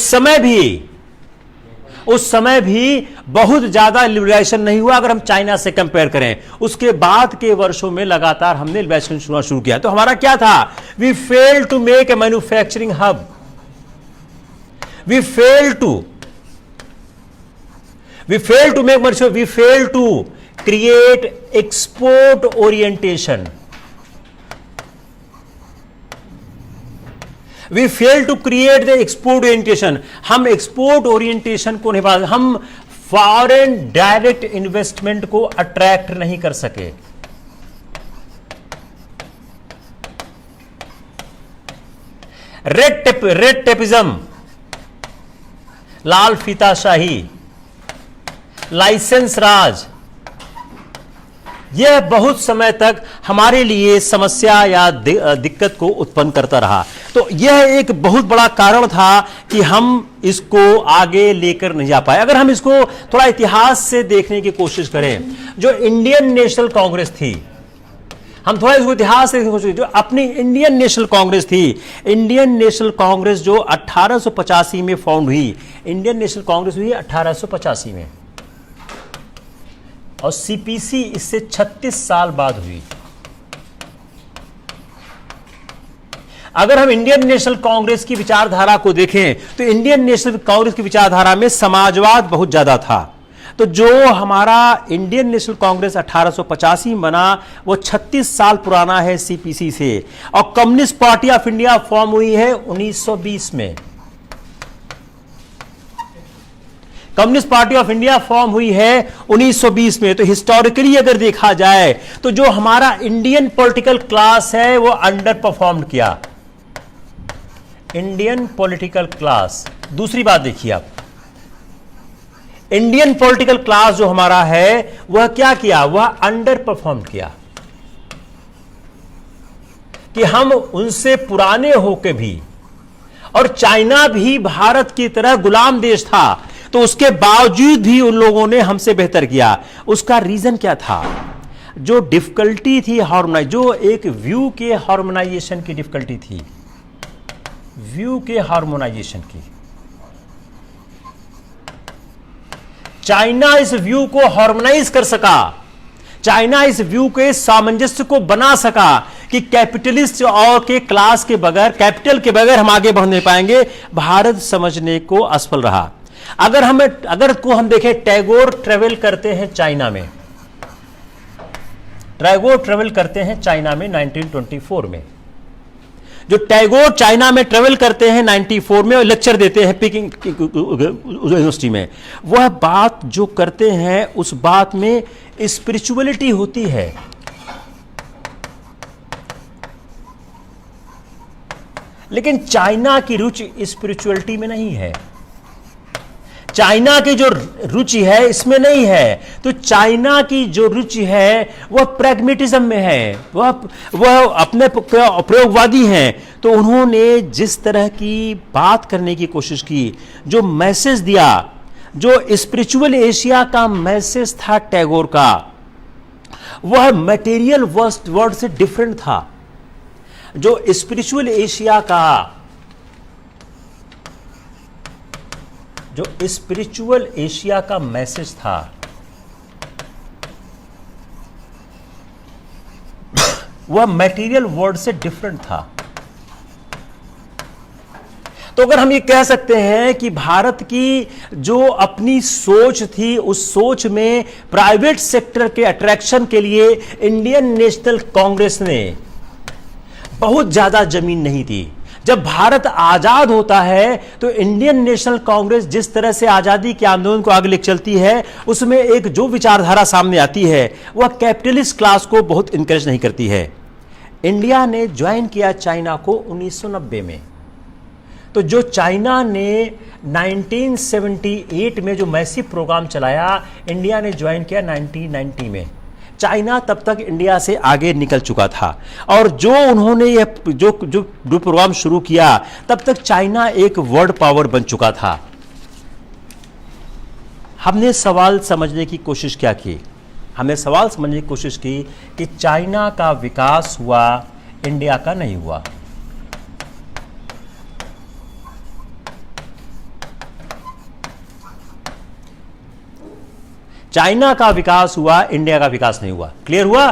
समय भी बहुत ज्यादा लिबरलाइजेशन नहीं हुआ अगर हम चाइना से कंपेयर करें। उसके बाद के वर्षों में लगातार हमने लिबरलाइजेशन शुरू किया। तो हमारा क्या था? We fail to make a manufacturing hub, we fail to create export orientation, we fail to create the export orientation. हम एक्सपोर्ट ओरिएंटेशन को नहीं पा, हम फॉरेन डायरेक्ट इन्वेस्टमेंट को अट्रैक्ट नहीं कर सके। रेड टेपिज्म, लाल फीताशाही, लाइसेंस राज, यह बहुत समय तक हमारे लिए समस्या या दिक्कत को उत्पन्न करता रहा। तो यह एक बहुत बड़ा कारण था कि हम इसको आगे लेकर नहीं जा पाए। अगर हम इसको थोड़ा इतिहास से देखने की कोशिश करें, जो इंडियन नेशनल कांग्रेस थी, हम थोड़ा इसको इतिहास से देखने की कोशिश, जो अपनी इंडियन नेशनल कांग्रेस थी, इंडियन नेशनल कांग्रेस जो 1885 में फाउंड हुई, इंडियन नेशनल कांग्रेस हुई 1885 में, और सीपीसी इससे 36 साल बाद हुई। अगर हम इंडियन नेशनल कांग्रेस की विचारधारा को देखें तो इंडियन नेशनल कांग्रेस की विचारधारा में समाजवाद बहुत ज्यादा था। तो जो हमारा इंडियन नेशनल कांग्रेस 1885 बना, वो 36 साल पुराना है सीपीसी से, और communist party of India form हुई है 1920 में। Communist party of India form हुई है 1920 में। तो हिस्टोरिकली अगर देखा जाए तो जो हमारा इंडियन पॉलिटिकल क्लास है वो अंडर परफॉर्म किया, इंडियन पॉलिटिकल क्लास। दूसरी बात देखिए आप, इंडियन पॉलिटिकल क्लास जो हमारा है वह क्या किया? वह अंडर परफॉर्म किया, कि हम उनसे पुराने होके भी, और चाइना भी भारत की तरह गुलाम देश था, तो उसके बावजूद भी उन लोगों ने हमसे बेहतर किया। उसका रीजन क्या था? जो डिफिकल्टी थी हार्मोनाइज, जो एक व्यू के हार्मोनाइजेशन की डिफिकल्टी थी, व्यू के हार्मोनाइजेशन की। चाइना इस व्यू को हार्मोनाइज कर सका, चाइना इस व्यू के सामंजस्य को बना सका कि कैपिटलिस्ट और के क्लास के बगैर, कैपिटल के बगैर हम आगे बढ़ नहीं पाएंगे। भारत समझने को असफल रहा। अगर हम देखें, टैगोर ट्रेवल करते हैं चाइना में, टैगोर ट्रेवल करते हैं चाइना में 1924 में। जो टैगोर चाइना में ट्रेवल करते हैं 94 में और लेक्चर देते हैं पीकिंग यूनिवर्सिटी में, वह बात जो करते हैं उस बात में स्पिरिचुअलिटी होती है। लेकिन चाइना की रुचि स्पिरिचुअलिटी में नहीं है, चाइना की जो रुचि है इसमें नहीं है। तो चाइना की जो रुचि है वह प्रैग्मेटिज्म में है, वह अपने प्रयोगवादी हैं। तो उन्होंने जिस तरह की बात करने की कोशिश की, जो मैसेज दिया, जो स्पिरिचुअल एशिया का मैसेज था टैगोर का, वह मटेरियल वर्ड से डिफरेंट था। जो स्पिरिचुअल एशिया का, जो स्पिरिचुअल एशिया का मैसेज था, वह मटेरियल वर्ल्ड से डिफरेंट था। तो अगर हम ये कह सकते हैं कि भारत की जो अपनी सोच थी, उस सोच में प्राइवेट सेक्टर के अट्रैक्शन के लिए इंडियन नेशनल कांग्रेस ने बहुत ज्यादा जमीन नहीं दी। जब भारत आजाद होता है तो इंडियन नेशनल कांग्रेस जिस तरह से आजादी के आंदोलन को आगे लेकर चलती है, उसमें एक जो विचारधारा सामने आती है वह कैपिटलिस्ट क्लास को बहुत इंकरेज नहीं करती है। इंडिया ने ज्वाइन किया चाइना को 1990 में। तो जो चाइना ने 1978 में जो मैसिव प्रोग्राम चलाया, इंडिया ने ज्वाइन किया 1990 में। चाइना तब तक इंडिया से आगे निकल चुका था, और जो उन्होंने यह जो प्रोग्राम शुरू किया, तब तक चाइना एक वर्ल्ड पावर बन चुका था। हमने सवाल समझने की कोशिश क्या की? हमने सवाल समझने की कोशिश की कि चाइना का विकास हुआ, इंडिया का नहीं हुआ। चाइना का विकास हुआ, इंडिया का विकास नहीं हुआ। क्लियर हुआ?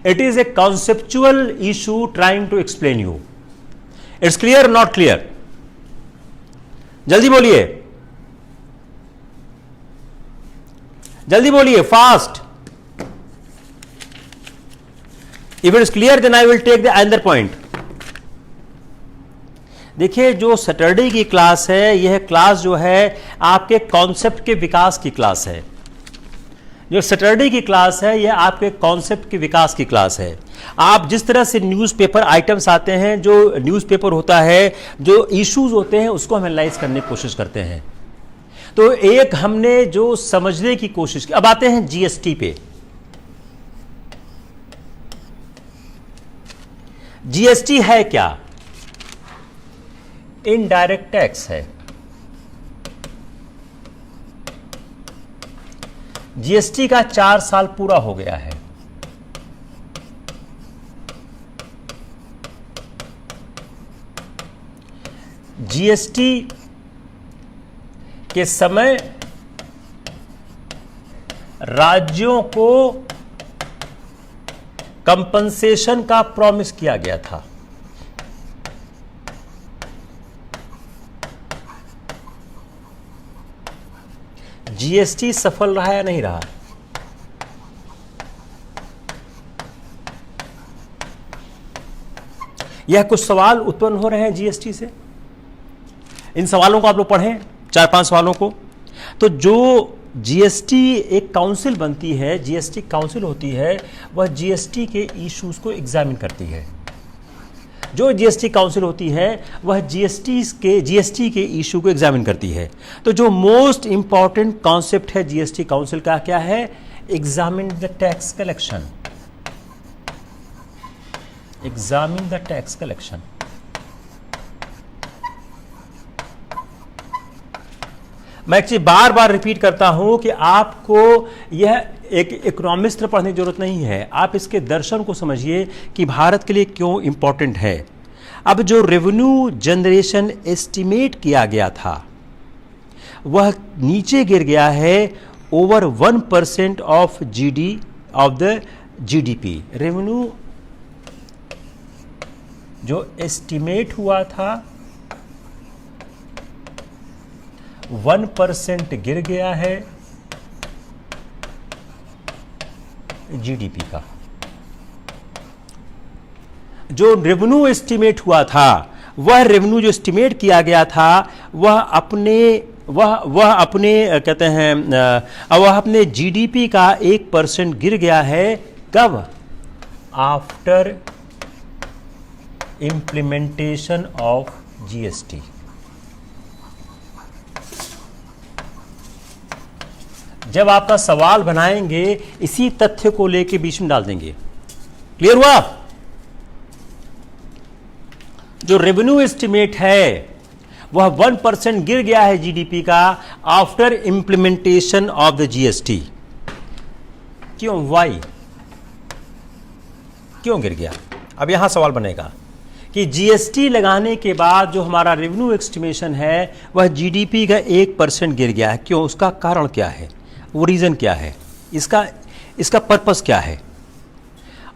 It is a conceptual issue trying to explain you. It's clear, not clear? जल्दी बोलिए, जल्दी बोलिए, fast. If it is clear then I will take the another point. देखिए, जो सैटरडे की क्लास है, यह क्लास जो है आपके कॉन्सेप्ट के विकास की क्लास है। जो सैटरडे की क्लास है, यह आपके कॉन्सेप्ट के विकास की क्लास है। आप जिस तरह से न्यूज़पेपर आइटम्स आते हैं, जो न्यूज़पेपर होता है, जो इश्यूज होते हैं, उसको हम एनालाइज करने की कोशिश करते हैं। तो एक हमने जो समझने की कोशिश की। अब आते हैं जीएसटी पे। जीएसटी है क्या? इनडायरेक्ट टैक्स है। जीएसटी का 4 साल पूरा हो गया है। जीएसटी के समय राज्यों को कंपनसेशन का प्रॉमिस किया गया था। जीएसटी सफल रहा या नहीं रहा? यह कुछ सवाल उत्पन्न हो रहे हैं जीएसटी से। इन सवालों को आप लोग पढ़ें, 4-5 सवालों को। तो जो जीएसटी एक काउंसिल बनती है, जीएसटी काउंसिल होती है, वह जीएसटी के इश्यूज को एग्जामिन करती है। जो जीएसटी काउंसिल होती है वह जीएसटी के इशू को एग्जामिन करती है। तो जो मोस्ट इंपॉर्टेंट कॉन्सेप्ट है जीएसटी काउंसिल का क्या है? Examine the tax collection. Examine the tax collection. मैं एक चीज बार बार रिपीट करता हूं कि आपको यह एक इकोनॉमिस्ट पढ़ने की जरूरत नहीं है। आप इसके दर्शन को समझिए कि भारत के लिए क्यों इंपॉर्टेंट है। अब जो रेवेन्यू जनरेशन एस्टिमेट किया गया था वह नीचे गिर गया है over 1% of the GDP. Revenue जो एस्टिमेट हुआ था 1% गिर गया है जीडीपी का। जो रेवेन्यू एस्टिमेट हुआ था, वह रेवेन्यू जो एस्टिमेट किया गया था वह अपने जीडीपी का 1% गिर गया है। कब? After implementation of GST. जब आपका सवाल बनाएंगे इसी तथ्य को लेके बीच में डाल देंगे। क्लियर हुआ? जो रेवेन्यू एस्टिमेट है वह 1% गिर गया है जीडीपी का after implementation of the GST. क्यों? वाई? क्यों गिर गया? अब यहां सवाल बनेगा कि जीएसटी लगाने के बाद जो हमारा रेवेन्यू एस्टिमेशन है वह जीडीपी का 1% गिर गया है। क्यों? उसका कारण क्या है? वो रीजन क्या है? इसका पर्पस क्या है?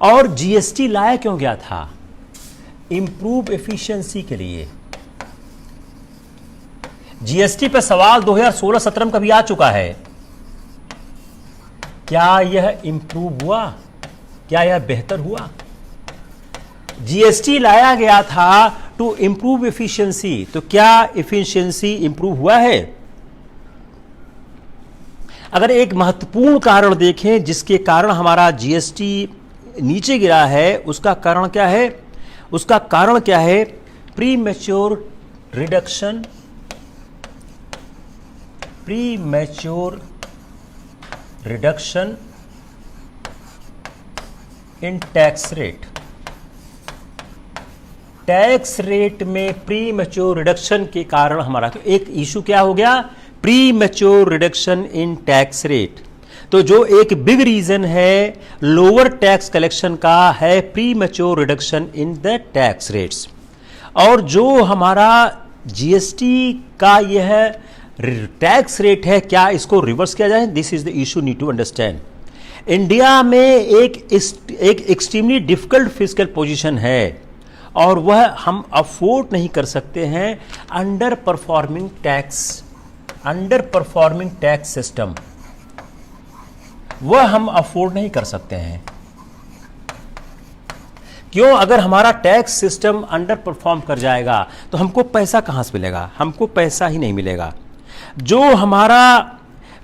और जीएसटी लाया क्यों गया था? इंप्रूव एफिशिएंसी के लिए। जीएसटी पे सवाल 2016-17 में कभी आ चुका है। क्या यह इंप्रूव हुआ? क्या यह बेहतर हुआ? जीएसटी लाया गया था टू इंप्रूव एफिशिएंसी। तो क्या एफिशिएंसी इंप्रूव हुआ है? अगर एक महत्वपूर्ण कारण देखें जिसके कारण हमारा जीएसटी नीचे गिरा है, उसका कारण क्या है? उसका कारण क्या है? Premature reduction in tax rate. Tax rate में प्रीमैच्योर रिडक्शन के कारण हमारा तो एक इशू क्या हो गया? Premature reduction in tax rate. तो जो एक बिग रीजन है लोअर टैक्स कलेक्शन का है pre mature reduction in the tax rates. और जो हमारा जीएसटी का यह टैक्स रेट है, क्या इसको रिवर्स किया जाए? This is the issue need to understand. India में एक एक्सट्रीमली डिफिकल्ट फिजिकल पोजीशन है और वह हम अफोर्ड नहीं कर सकते हैं अंडर परफॉर्मिंग टैक्स सिस्टम, वह हम अफोर्ड नहीं कर सकते हैं। क्यों? अगर हमारा टैक्स सिस्टम अंडर परफॉर्म कर जाएगा तो हमको पैसा कहां से मिलेगा? हमको पैसा ही नहीं मिलेगा। जो हमारा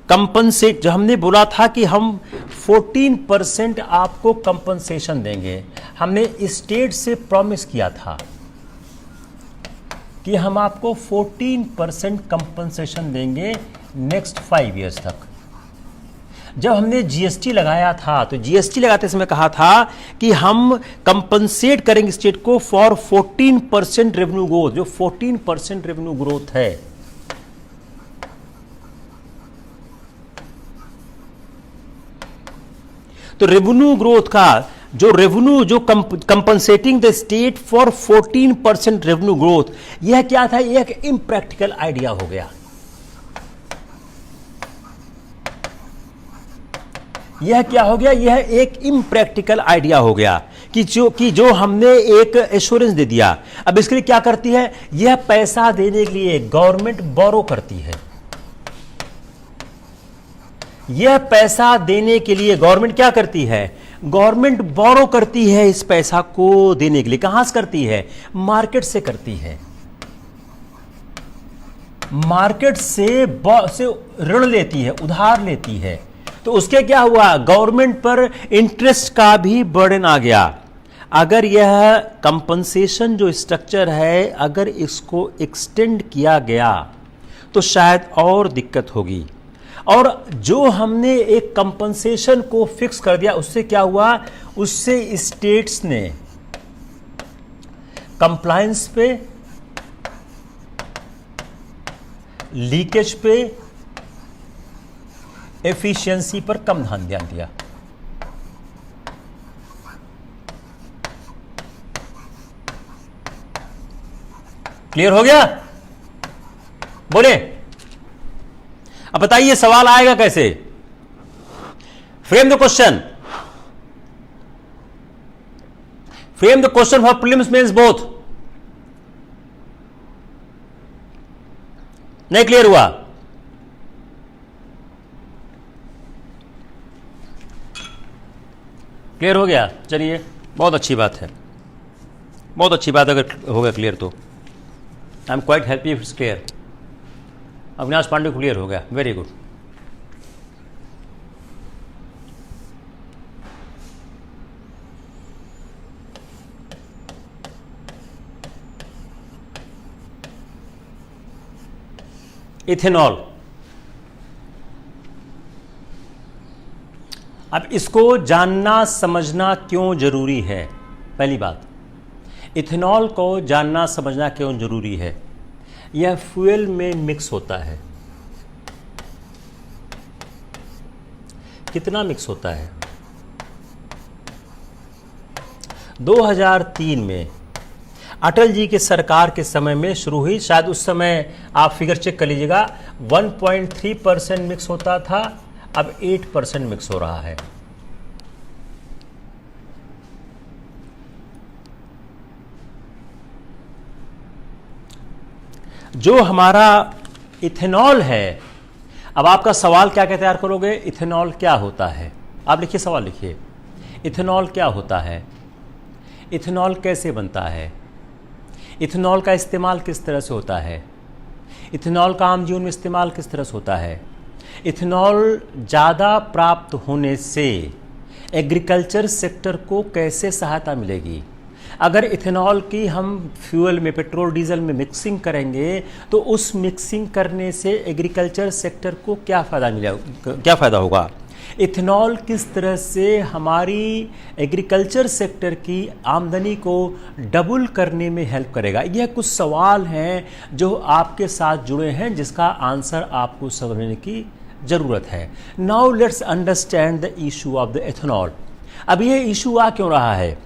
कंपनसेट, जो हमने बोला था कि हम 14% आपको कंपनसेशन देंगे, हमने स्टेट से प्रॉमिस किया था कि हम आपको 14% कंपनसेशन देंगे नेक्स्ट 5 इयर्स तक। जब हमने जीएसटी लगाया था तो जीएसटी लगाते समय कहा था कि हम कंपनसेट करेंगे स्टेट को फॉर 14% रेवेन्यू ग्रोथ। जो 14% रेवेन्यू ग्रोथ है, तो रेवेन्यू ग्रोथ का जो compensating the state for 14% revenue growth, यह क्या था? यह एक इम्प्रैक्टिकल आइडिया हो गया। यह क्या हो गया? यह एक इम्प्रैक्टिकल आइडिया हो गया कि जो हमने एक एश्योरेंस दे दिया। अब इसके लिए क्या करती है? यह पैसा देने के लिए गवर्नमेंट बोरो करती है। यह पैसा देने के लिए गवर्नमेंट क्या करती है? गवर्नमेंट बोरो करती है इस पैसा को देने के लिए। कहां से करती है? मार्केट से करती है। मार्केट से ऋण लेती है, उधार लेती है। तो उसके क्या हुआ? गवर्नमेंट पर इंटरेस्ट का भी बर्डन आ गया। अगर यह कंपनसेशन जो स्ट्रक्चर है, अगर इसको एक्सटेंड किया गया तो शायद और दिक्कत होगी। और जो हमने एक कंपनसेशन को फिक्स कर दिया, उससे क्या हुआ? उससे स्टेट्स ने कंप्लायंस पे, लीकेज पे, एफिशिएंसी पर कम ध्यान दिया। क्लियर हो गया? बोले। अब बताइए सवाल आएगा कैसे? Frame the question. Frame the question for prelims mains both. नहीं क्लियर हुआ? क्लियर हो गया? चलिए, बहुत अच्छी बात है, बहुत अच्छी बात। अगर हो गया क्लियर तो I am quite happy if it's clear. Avinash Pandey को क्लियर हो गया, वेरी गुड। इथेनॉल, अब इसको जानना समझना क्यों जरूरी है? पहली बात, इथेनॉल को जानना समझना क्यों जरूरी है? यह फ्यूल में मिक्स होता है। कितना मिक्स होता है? 2003 में अटल जी के सरकार के समय में शुरू हुई। शायद उस समय आप फिगर चेक कर लीजिएगा, 1.3% मिक्स होता था, अब 8% मिक्स हो रहा है। जो हमारा इथेनॉल है, अब आपका सवाल क्या क्या तैयार करोगे? इथेनॉल क्या होता है? आप लिखिए, सवाल लिखिए, इथेनॉल क्या होता है? इथेनॉल कैसे बनता है? इथेनॉल का इस्तेमाल किस तरह से होता है? इथेनॉल का आम जीवन में इस्तेमाल किस तरह से होता है? इथेनॉल ज़्यादा प्राप्त होने से एग्रीकल्चर सेक्टर को कैसे सहायता मिलेगी? अगर इथेनॉल की हम फ्यूल में, पेट्रोल डीजल में मिक्सिंग करेंगे तो उस मिक्सिंग करने से एग्रीकल्चर सेक्टर को क्या फ़ायदा मिलेगा, क्या फ़ायदा होगा? इथेनॉल किस तरह से हमारी एग्रीकल्चर सेक्टर की आमदनी को डबल करने में हेल्प करेगा? यह कुछ सवाल हैं जो आपके साथ जुड़े हैं, जिसका आंसर आपको समझने की ज़रूरत है। Now let's understand the issue of the ethanol. अब ये इशू आ क्यों रहा है?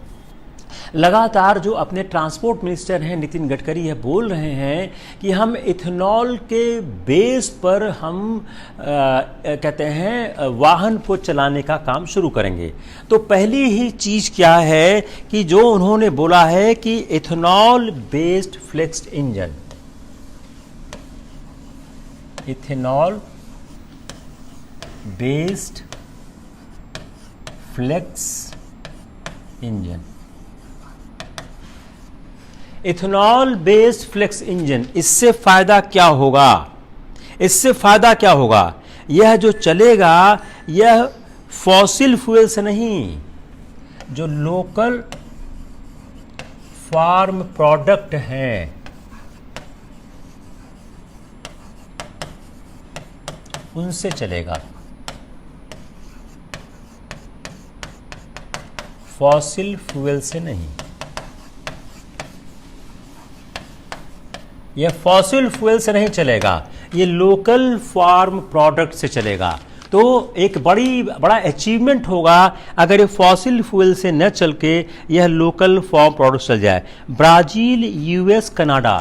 लगातार जो अपने ट्रांसपोर्ट मिनिस्टर हैं नितिन गडकरी, ये बोल रहे हैं कि हम इथेनॉल के बेस पर हम कहते हैं वाहन को चलाने का काम शुरू करेंगे। तो पहली ही चीज़ क्या है कि जो उन्होंने बोला है कि ethanol based flexed engine, ethanol based flex engine, ethanol based flex engine, इससे फायदा क्या होगा? इससे फायदा क्या होगा? यह जो चलेगा यह फॉसिल फ्यूल से नहीं, जो लोकल फार्म प्रोडक्ट हैं उनसे चलेगा, फॉसिल फ्यूल से नहीं। यह फॉसिल फ्यूल से नहीं चलेगा, ये लोकल फार्म प्रोडक्ट से चलेगा। तो एक बड़ा अचीवमेंट होगा अगर ये फॉसिल फ्यूल से न चल के यह लोकल फार्म प्रोडक्ट चल जाए। Brazil, US, Canada,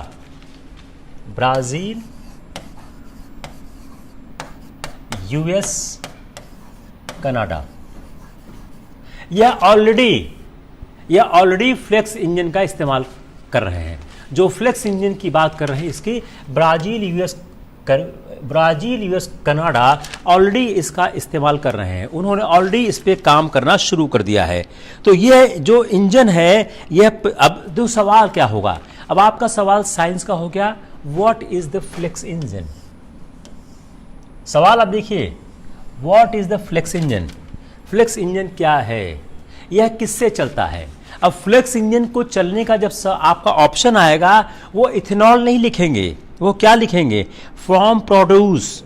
Brazil, US, Canada, यह ऑलरेडी फ्लेक्स इंजन का इस्तेमाल कर रहे हैं। जो फ्लेक्स इंजन की बात कर रहे हैं इसकी ब्राजील, यूएस, कनाडा ऑलरेडी इसका इस्तेमाल कर रहे हैं। उन्होंने ऑलरेडी इस पे काम करना शुरू कर दिया है। तो यह जो इंजन है यह अब तो सवाल क्या होगा? अब आपका सवाल साइंस का हो गया, what is the flex engine? सवाल आप देखिए, what is the flex engine? Flex engine क्या है? यह किससे चलता है? अब फ्लेक्स इंजन को चलने का जब आपका ऑप्शन आएगा वो इथेनॉल नहीं लिखेंगे, वो क्या लिखेंगे? From produce.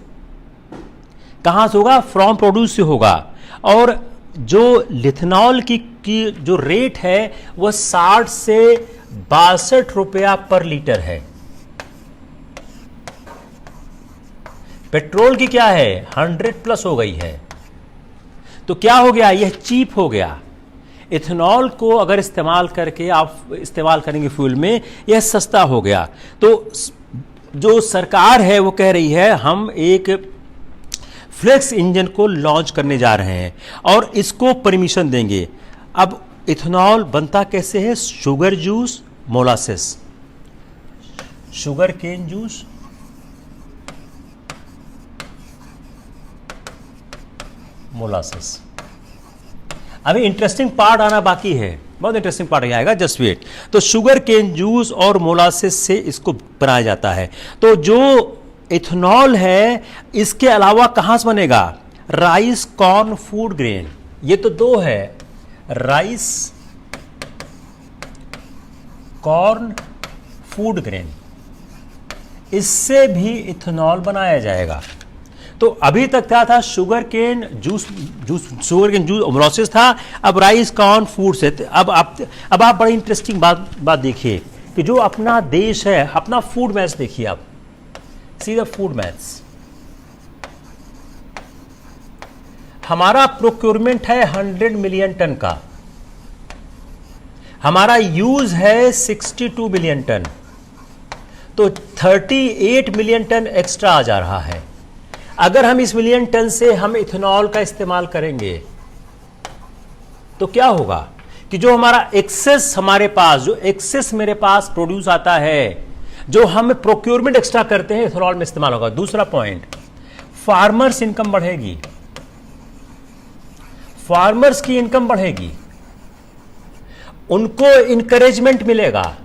कहां से होगा? फ्रॉम प्रोड्यूस से होगा। और जो लिथेनॉल की जो रेट है वह 60 से 62 रुपया पर लीटर है। पेट्रोल की क्या है? 100 प्लस हो गई है। तो क्या हो गया? यह चीप हो गया। इथेनॉल को अगर इस्तेमाल करके आप इस्तेमाल करेंगे फ्यूल में, यह सस्ता हो गया। तो जो सरकार है वो कह रही है हम एक फ्लेक्स इंजन को लॉन्च करने जा रहे हैं और इसको परमिशन देंगे। अब इथेनॉल बनता कैसे है? Sugar juice, molasses, sugar cane juice, molasses. अभी इंटरेस्टिंग पार्ट आना बाकी है, बहुत इंटरेस्टिंग पार्ट आएगा, जस्ट वेट। तो शुगर केन जूस और मोलासेस से इसको बनाया जाता है। तो जो इथेनॉल है इसके अलावा कहां से बनेगा? राइस, कॉर्न, फूड ग्रेन, ये तो दो है, राइस, कॉर्न, फूड ग्रेन, इससे भी इथेनॉल बनाया जाएगा। तो अभी तक क्या था? शुगर केन जूस, मोलासेस था। अब राइस, कॉर्न, फूड से। अब आप बड़ी इंटरेस्टिंग बात देखिए कि जो अपना देश है, अपना फूड मैच देखिए आप, सीधा फूड मैच। हमारा प्रोक्योरमेंट है 100 मिलियन टन का, हमारा यूज है 62 मिलियन टन, तो 38 मिलियन टन एक्स्ट्रा आ जा रहा है। अगर हम इस मिलियन टन से हम इथेनॉल का इस्तेमाल करेंगे तो क्या होगा कि जो हमारा एक्सेस, हमारे पास जो एक्सेस मेरे पास प्रोड्यूस आता है, जो हम प्रोक्योरमेंट एक्स्ट्रा करते हैं, इथेनॉल में इस्तेमाल होगा। दूसरा पॉइंट, फार्मर्स इनकम बढ़ेगी, फार्मर्स की इनकम बढ़ेगी, उनको इंकरेजमेंट मिलेगा।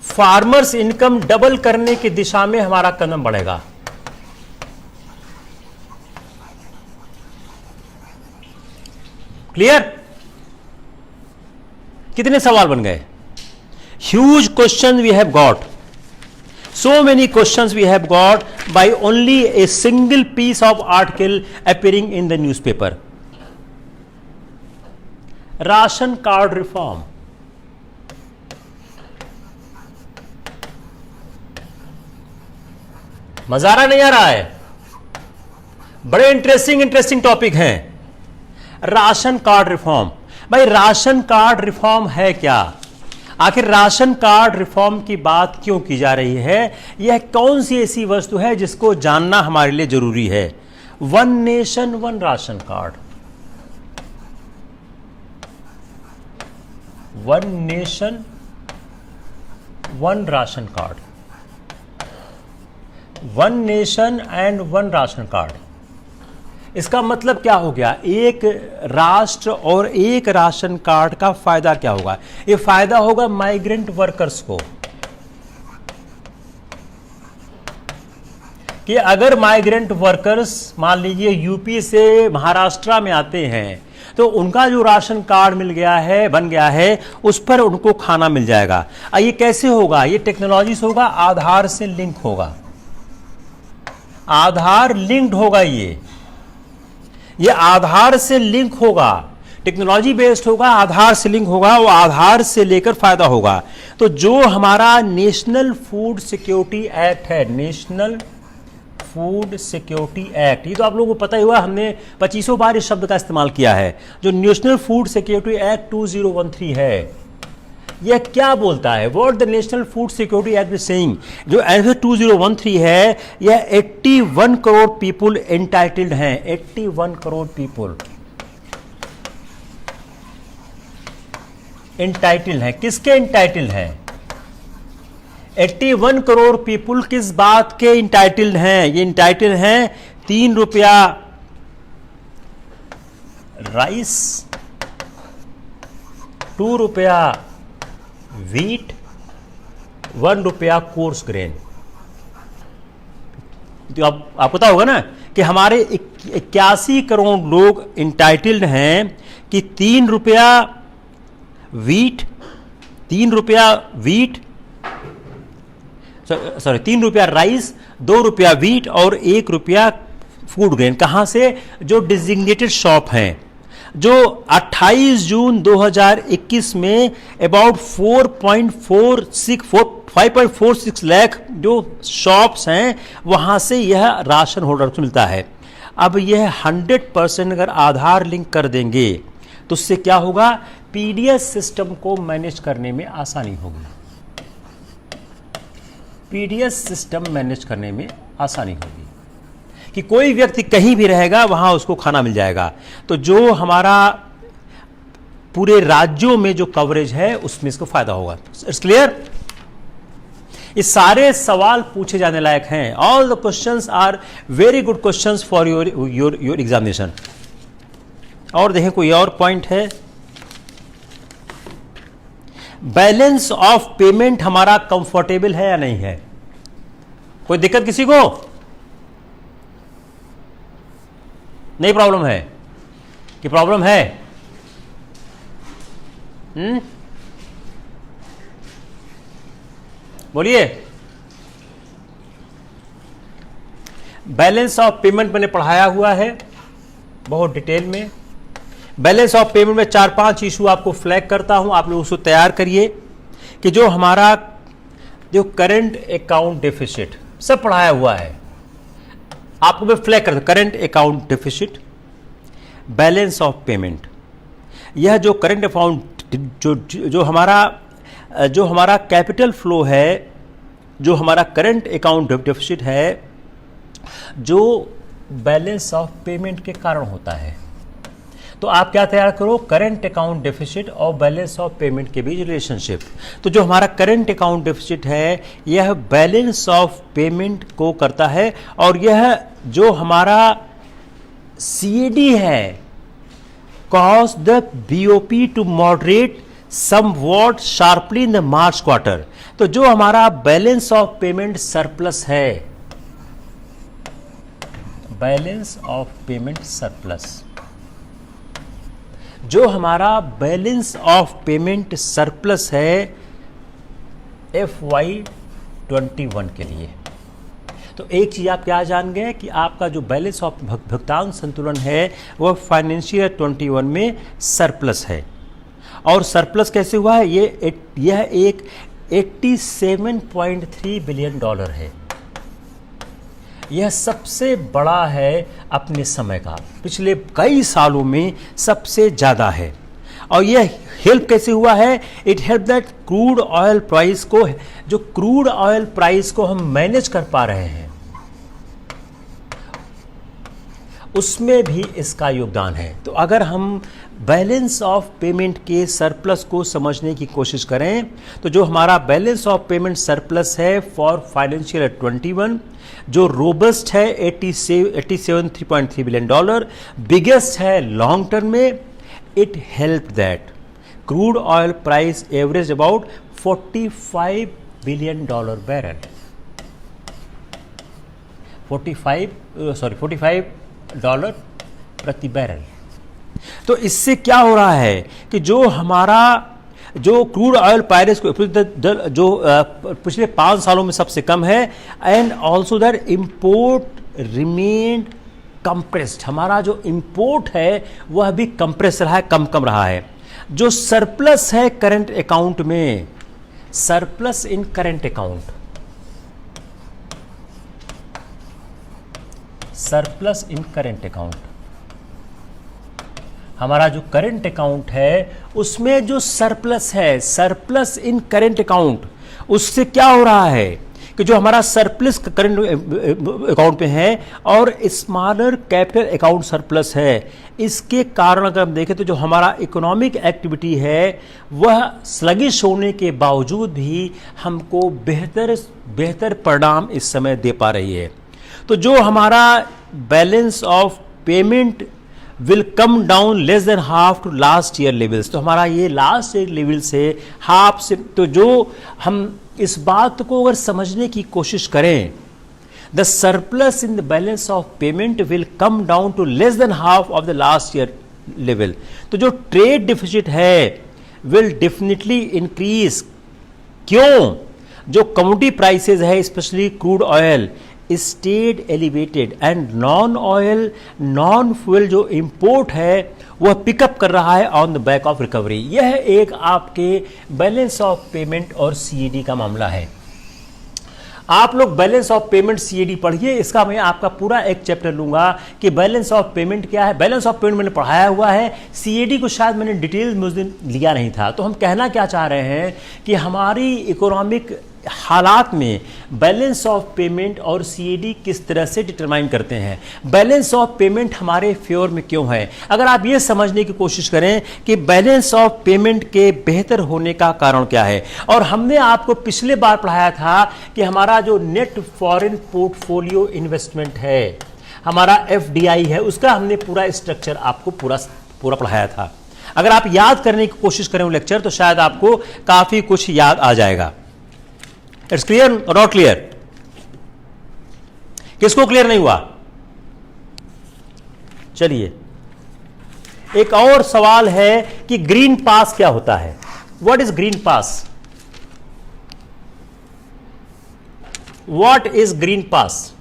फार्मर्स इनकम डबल करने की दिशा में हमारा कदम बढ़ेगा। क्लियर? कितने सवाल बन गए? Huge question we have got, so many questions we have got by only a single piece of article appearing in the newspaper. Ration card reform, मजा आ रहा नहीं आ रहा है? बड़े इंटरेस्टिंग टॉपिक हैं। Ration card reform. भाई राशन कार्ड रिफॉर्म है क्या? आखिर राशन कार्ड रिफॉर्म की बात क्यों की जा रही है? यह कौन सी ऐसी वस्तु है जिसको जानना हमारे लिए जरूरी है? One nation one ration card, one nation one ration card, one nation and one ration card. इसका मतलब क्या हो गया? एक राष्ट्र और एक राशन कार्ड का फायदा क्या होगा? ये फायदा होगा माइग्रेंट वर्कर्स को, कि अगर माइग्रेंट वर्कर्स मान लीजिए यूपी से महाराष्ट्र में आते हैं तो उनका जो राशन कार्ड मिल गया है, बन गया है, उस पर उनको खाना मिल जाएगा। ये कैसे होगा? ये टेक्नोलॉजी से होगा, आधार से लिंक होगा, आधार लिंक्ड होगा। ये आधार से लिंक होगा, टेक्नोलॉजी बेस्ड होगा, आधार से लिंक होगा, वो आधार से लेकर फायदा होगा। तो जो हमारा नेशनल फूड सिक्योरिटी एक्ट है, नेशनल फूड सिक्योरिटी एक्ट, ये तो आप लोगों को पता ही हुआ, हमने 2500 बार इस शब्द का इस्तेमाल किया है। जो नेशनल फूड सिक्योरिटी एक्ट 2013 है, यह क्या बोलता है? What the national food security act is saying, जो एफ 2013 है, यह 81 करोड़ पीपुल एंटाइटल्ड हैं, 81 करोड़ पीपुल एंटाइटल्ड हैं। किसके एंटाइटल्ड हैं? 81 करोड़ पीपुल किस बात के इंटाइटल्ड हैं? ये इंटाइटल्ड हैं 3 रुपया राइस, 2 रुपया व्हीट, 1 रुपया कोर्स ग्रेन। तो आपको पता होगा ना कि हमारे 81 करोड़ लोग इंटाइटल्ड हैं कि 3 रुपया व्हीट, 3 रुपया व्हीट, सॉरी 3 रुपया राइस, 2 रुपया व्हीट और 1 रुपया फूड ग्रेन। कहां से? जो डिजिग्नेटेड शॉप हैं, जो 28 जून 2021 में अबाउट 5.46 लाख जो शॉप्स हैं, वहां से यह राशन होल्डर को मिलता है। अब यह 100% अगर आधार लिंक कर देंगे तो उससे क्या होगा? पीडीएस सिस्टम को मैनेज करने में आसानी होगी, पीडीएस सिस्टम मैनेज करने में आसानी होगी कि कोई व्यक्ति कहीं भी रहेगा वहां उसको खाना मिल जाएगा। तो जो हमारा पूरे राज्यों में जो कवरेज है उसमें इसको फायदा होगा। It's clear? ये सारे सवाल पूछे जाने लायक हैं। All the questions are very good questions for your examination. और देखें कोई और पॉइंट है? बैलेंस ऑफ पेमेंट हमारा कंफर्टेबल है या नहीं है? कोई दिक्कत किसी को? नहीं प्रॉब्लम है कि प्रॉब्लम है? बोलिए। बैलेंस ऑफ पेमेंट मैंने पढ़ाया हुआ है बहुत डिटेल में। बैलेंस ऑफ पेमेंट में 4-5 इशू आपको फ्लैग करता हूं, आप लोग उसको तैयार करिए कि जो हमारा जो करंट अकाउंट डेफिसिट सब पढ़ाया हुआ है, आपको मैं फ्लैग करता हूं। Current account deficit, balance of payment, यह जो करंट अकाउंट जो हमारा कैपिटल फ्लो है, जो हमारा करंट अकाउंट डेफिसिट है, जो बैलेंस ऑफ पेमेंट के कारण होता है। तो आप क्या तैयार करो? करंट अकाउंट डेफिसिट और बैलेंस ऑफ पेमेंट के बीच रिलेशनशिप। तो जो हमारा करंट अकाउंट डेफिसिट है, यह बैलेंस ऑफ पेमेंट को करता है, और यह जो हमारा CAD है, cause the BOP to moderate somewhat sharply in the March quarter. तो जो हमारा बैलेंस ऑफ पेमेंट सरप्लस है, बैलेंस ऑफ पेमेंट सरप्लस, जो हमारा बैलेंस ऑफ पेमेंट सरप्लस है FY21 के लिए, तो एक चीज आप क्या जान गए कि आपका जो बैलेंस ऑफ भुगतान संतुलन है वह फाइनेंशियल 21 में सरप्लस है। और सरप्लस कैसे हुआ है? यह एक $87.3 बिलियन है। यह सबसे बड़ा है अपने समय का, पिछले कई सालों में सबसे ज़्यादा है। और यह हेल्प कैसे हुआ है? It help that crude oil price को, जो क्रूड ऑयल प्राइस को हम मैनेज कर पा रहे हैं, उसमें भी इसका योगदान है। तो अगर हम बैलेंस ऑफ पेमेंट के सरप्लस को समझने की कोशिश करें, तो जो हमारा बैलेंस ऑफ पेमेंट सरप्लस है फॉर फाइनेंशियल 21, जो रोबस्ट है 87.3 बिलियन डॉलर, बिगेस्ट है लॉन्ग टर्म में, it help that crude oil price average about 45 billion dollar barrel, 45 dollar प्रति बैरल। तो इससे क्या हो रहा है कि जो हमारा जो क्रूड ऑयल प्राइस को जो पिछले 5 सालों में सबसे कम है, and also that import remained compressed, हमारा जो इंपोर्ट है वह भी कंप्रेस रहा है, कम रहा है। जो सरप्लस है करंट अकाउंट में, सरप्लस इन करंट अकाउंट, सरप्लस इन करंट अकाउंट, हमारा जो करंट अकाउंट है उसमें जो सरप्लस है, सरप्लस इन करंट अकाउंट, उससे क्या हो रहा है कि जो हमारा सरप्लस करंट अकाउंट पे है और स्मॉलर कैपिटल अकाउंट सरप्लस है, इसके कारण अगर हम देखें तो जो हमारा इकोनॉमिक एक्टिविटी है वह स्लगिश होने के बावजूद भी हमको बेहतर परिणाम इस समय दे पा रही है। तो जो हमारा balance of payment will come down less than half to last year levels, तो हमारा ये लास्ट ईयर लेवल से हाफ से, तो जो हम इस बात को अगर समझने की कोशिश करें, the surplus in the balance of payment will come down to less than half of the last year level, तो जो ट्रेड डिफिसिट है विल डेफिनेटली इंक्रीज। क्यों? जो कमोडिटी प्राइसेस है specially crude oil stayed elevated and non oil non fuel जो import है वह pick up कर रहा है on the back of recovery. यह एक आपके बैलेंस ऑफ पेमेंट और सीएडी का मामला है। आप लोग बैलेंस ऑफ पेमेंट सीएडी पढ़िए, इसका मैं आपका पूरा एक चैप्टर लूंगा कि बैलेंस ऑफ पेमेंट क्या है। बैलेंस ऑफ पेमेंट मैंने पढ़ाया हुआ है, सीएडी को शायद मैंने डिटेल में उस दिन लिया नहीं था। तो हम कहना क्या चाह रहे हैं कि हमारी इकोनॉमिक हालात में बैलेंस ऑफ पेमेंट और सीएडी किस तरह से डिटरमाइन करते हैं, बैलेंस ऑफ पेमेंट हमारे फेवर में क्यों है। अगर आप ये समझने की कोशिश करें कि बैलेंस ऑफ पेमेंट के बेहतर होने का कारण क्या है, और हमने आपको पिछले बार पढ़ाया था कि हमारा जो नेट फॉरेन पोर्टफोलियो इन्वेस्टमेंट है, हमारा एफडीआई है, उसका हमने पूरा स्ट्रक्चर आपको पूरा पढ़ाया था। अगर आप याद करने की कोशिश करें वो लेक्चर तो शायद आपको काफी कुछ याद आ जाएगा। इट्स क्लियर और नॉट क्लियर? किसको क्लियर नहीं हुआ? चलिए, एक और सवाल है कि ग्रीन पास क्या होता है। What is green pass? What is green pass?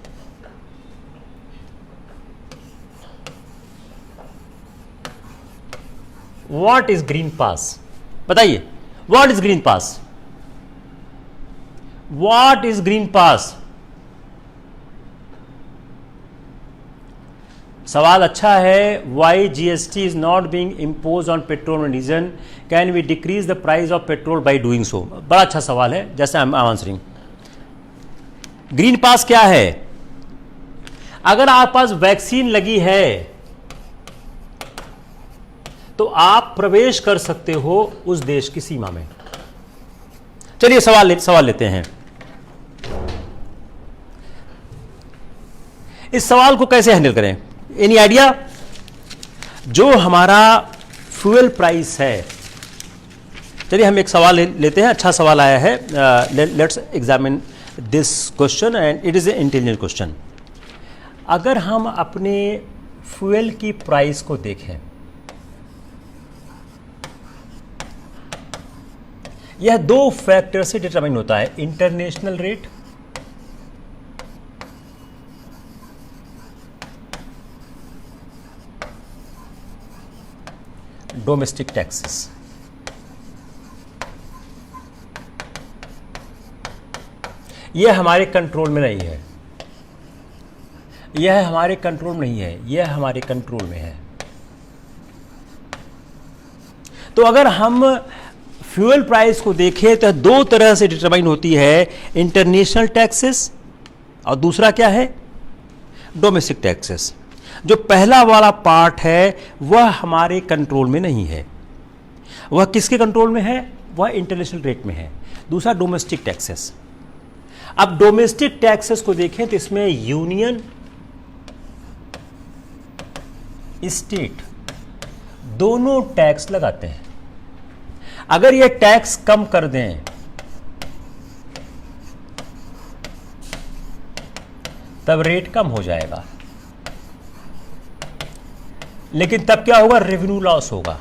What is green pass? बताइए, what is green pass? What is green pass? सवाल अच्छा है। Why GST is not being imposed on petrol and diesel? Can we decrease the price of petrol by doing so? बड़ा अच्छा सवाल है, जैसे I'm answering. Green पास क्या है? अगर आपके पास वैक्सीन लगी है तो आप प्रवेश कर सकते हो उस देश की सीमा में। चलिए सवाल लेते हैं। इस सवाल को कैसे हैंडल करें? Any idea? जो हमारा फ्यूल प्राइस है, चलिए हम एक सवाल लेते हैं। अच्छा सवाल आया है, let's examine this question and it is A intelligent question. अगर हम अपने फ्यूल की प्राइस को देखें, यह 2 फैक्टर से डिटरमाइन होता है, इंटरनेशनल रेट डोमेस्टिक टैक्सेस। यह हमारे कंट्रोल में नहीं है। यह हमारे कंट्रोल में नहीं है, यह हमारे कंट्रोल में है। तो अगर हम फ्यूल प्राइस को देखें तो दो तरह से डिटरमाइन होती है, इंटरनेशनल टैक्सेस और दूसरा क्या है, डोमेस्टिक टैक्सेस। जो पहला वाला पार्ट है वह हमारे कंट्रोल में नहीं है। वह किसके कंट्रोल में है, वह इंटरनेशनल रेट में है। दूसरा डोमेस्टिक टैक्सेस। अब डोमेस्टिक टैक्सेस को देखें तो इसमें यूनियन, स्टेट दोनों टैक्स लगाते हैं। अगर ये टैक्स कम कर दें तब रेट कम हो जाएगा, लेकिन तब क्या होगा, रेवेन्यू लॉस होगा।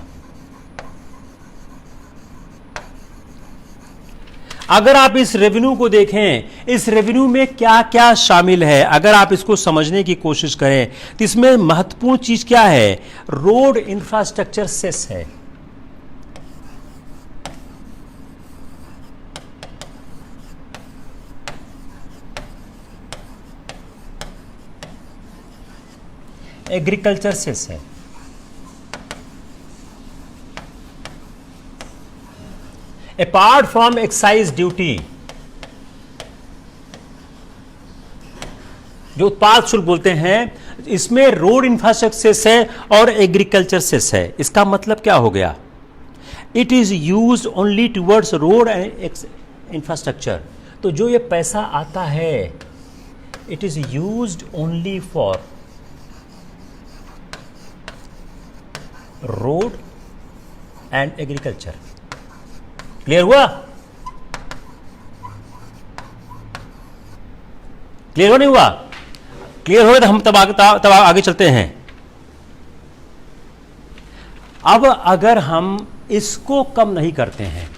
अगर आप इस रेवेन्यू को देखें, इस रेवेन्यू में क्या क्या शामिल है, अगर आप इसको समझने की कोशिश करें तो इसमें महत्वपूर्ण चीज क्या है, रोड इंफ्रास्ट्रक्चर सेस है। एग्रीकल्चर सेस है। अपार्ट फ्रॉम एक्साइज ड्यूटी, जो उत्पाद शुल्क बोलते हैं, इसमें रोड इंफ्रास्ट्रक्चर सेस है और एग्रीकल्चर सेस है। इसका मतलब क्या हो गया, it is used only towards road and infrastructure. तो जो ये पैसा आता है, it is used only for road and agriculture. Clear हुआ, क्लियर हो नहीं हुआ, क्लियर हो तो हम तब आगे चलते हैं। अब अगर हम इसको कम नहीं करते हैं,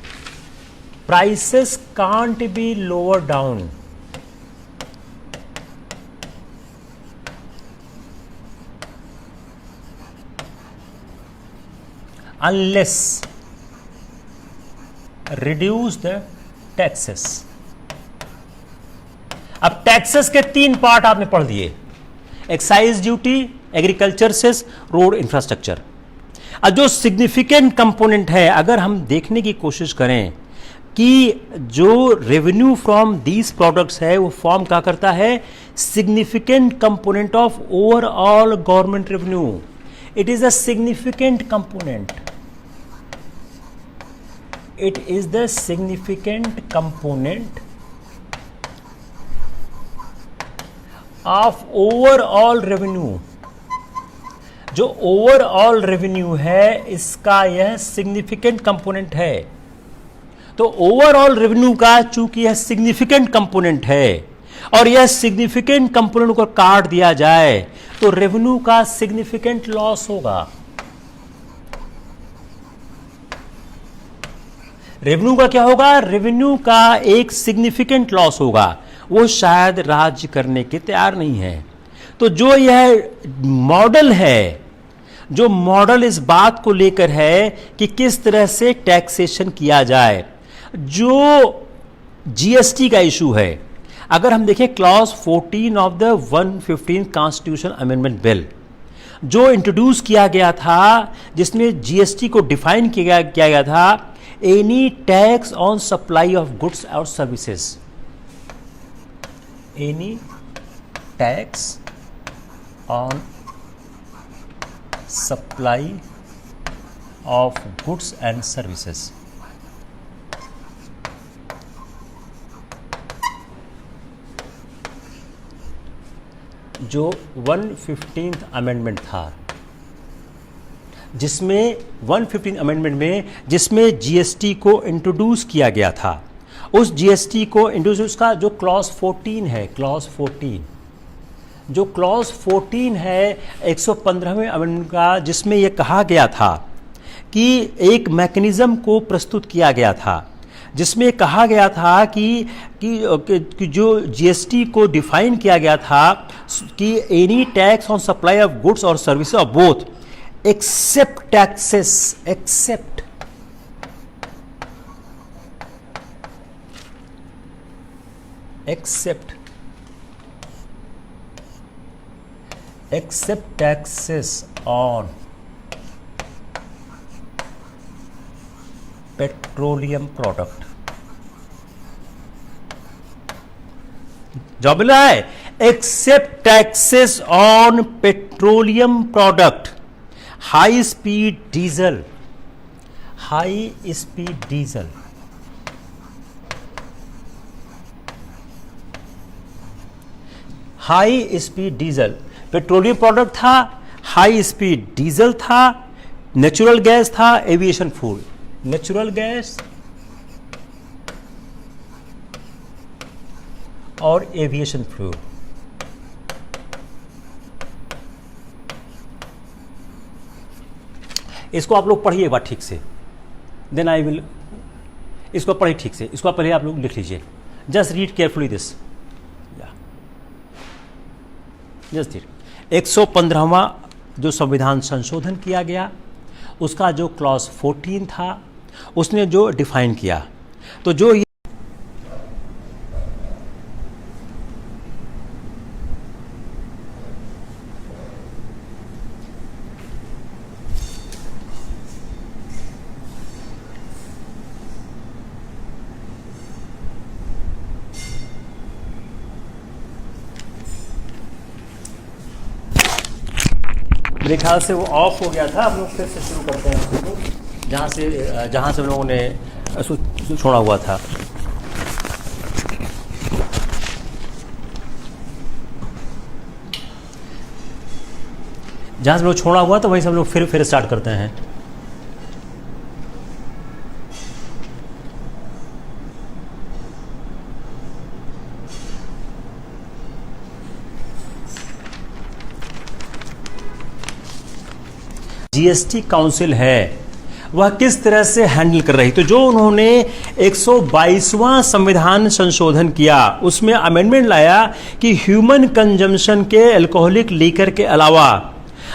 prices can't be lower down, unless reduce the taxes. अब टैक्सेस के तीन पार्ट आपने पढ़ दिए, excise duty, agriculture cess, road infrastructure. अब जो सिग्निफिकेंट कंपोनेंट है, अगर हम देखने की कोशिश करें कि जो रेवेन्यू फ्रॉम दीज प्रोडक्ट्स है वो फॉर्म क्या करता है, significant component of overall government revenue. It is a significant component, it is the significant component of overall revenue। जो ओवरऑल रेवेन्यू है इसका यह सिग्निफिकेंट कंपोनेंट है। तो ओवरऑल रेवेन्यू का चूंकि यह सिग्निफिकेंट कंपोनेंट है और यह सिग्निफिकेंट कंपोनेंट को काट दिया जाए तो रेवेन्यू का सिग्निफिकेंट लॉस होगा। रेवेन्यू का क्या होगा, रेवेन्यू का एक सिग्निफिकेंट लॉस होगा, वो शायद राज्य करने के तैयार नहीं है। तो जो यह मॉडल है, जो मॉडल इस बात को लेकर है कि किस तरह से टैक्सेशन किया जाए, जो जीएसटी का इशू है। अगर हम देखें clause 14 of the 115 constitution amendment bill जो इंट्रोड्यूस किया गया था, जिसमें जीएसटी को डिफाइन किया गया था, any tax on supply of goods और services, any tax on supply of goods and services. जो 115th अमेंडमेंट था, जिसमें 115 अमेंडमेंट में जिसमें जीएसटी को इंट्रोड्यूस किया गया था, उस जीएसटी को इंट्रोड्यूस का जो क्लॉज 14 है, क्लॉज 14, जो क्लॉज 14 है 115वें अमेंडमेंट का, जिसमें यह कहा गया था कि एक मैकेनिज्म को प्रस्तुत किया गया था, जिसमें कहा गया था कि जो जीएसटी को डिफाइन किया गया था कि any tax on supply of goods और services of both except taxes, except except taxes on petroleum product. जो मिला है, except taxes on petroleum product, high speed diesel, high speed diesel, high speed diesel, petroleum product था, high speed diesel था, natural gas था, aviation fuel, natural gas और aviation fuel. इसको आप लोग पढ़िए एक बार ठीक से, देन आई विल, इसको पढ़िए ठीक से, इसको पहले आप लोग लिख लीजिए, just read carefully this, just read. 115वां जो संविधान संशोधन किया गया, उसका जो क्लॉज 14 था, उसने जो डिफाइन किया, तो जो मेरे ख्याल से वो ऑफ हो गया था, हम लोग फिर से शुरू करते हैं उसको, जहाँ से हम लोगों ने छोड़ा हुआ था। जहाँ से हम लोग छोड़ा हुआ था वहीं से हम लोग फिर स्टार्ट करते हैं। जीएसटी काउंसिल है वह किस तरह से हैंडल कर रही, तो जो उन्होंने 122वां संविधान संशोधन किया, उसमें अमेंडमेंट लाया कि ह्यूमन कंजम्पशन के अल्कोहलिक लीकर के अलावा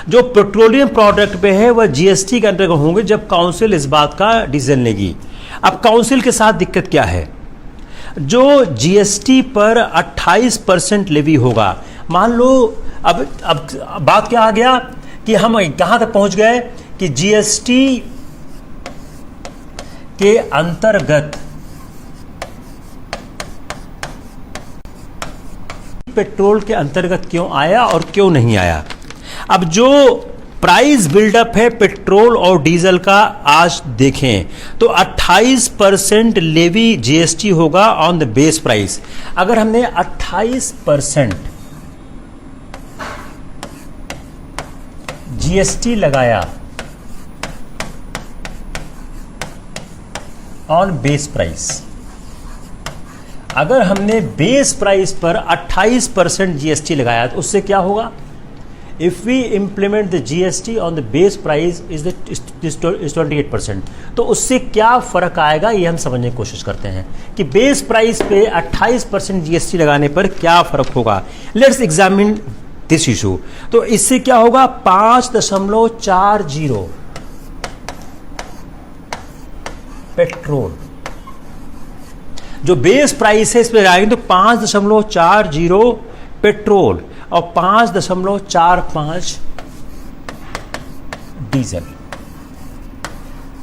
जो पेट्रोलियम प्रोडक्ट पे है वह जीएसटी के अंतर्गत होंगे, जब काउंसिल इस बात का डिसीजन लेगी। अब काउंसिल के साथ दिक्कत क्या है, जो जीएसटी पर 28% लेवी होगा, मान लो अब बात क्या आ गया कि हम कहां तक पहुंच गए कि जीएसटी के अंतर्गत पेट्रोल के अंतर्गत क्यों आया और क्यों नहीं आया। अब जो प्राइस बिल्डअप है पेट्रोल और डीजल का आज देखें तो 28% लेवी जीएसटी होगा ऑन द बेस प्राइस। अगर हमने 28% जीएसटी लगाया ऑन बेस प्राइस, अगर हमने बेस प्राइस पर 28% जीएसटी लगाया तो उससे क्या होगा, if we implement the GST on the base price is 28%, तो उससे क्या फर्क आएगा ये हम समझने की कोशिश करते हैं कि बेस प्राइस पे 28% जीएसटी लगाने पर क्या फर्क होगा। Let's examine this issue. तो इससे क्या होगा, 5.40 पेट्रोल जो बेस प्राइस है इस पर लगाएंगे तो 5.40 पेट्रोल और 5.45 डीजल।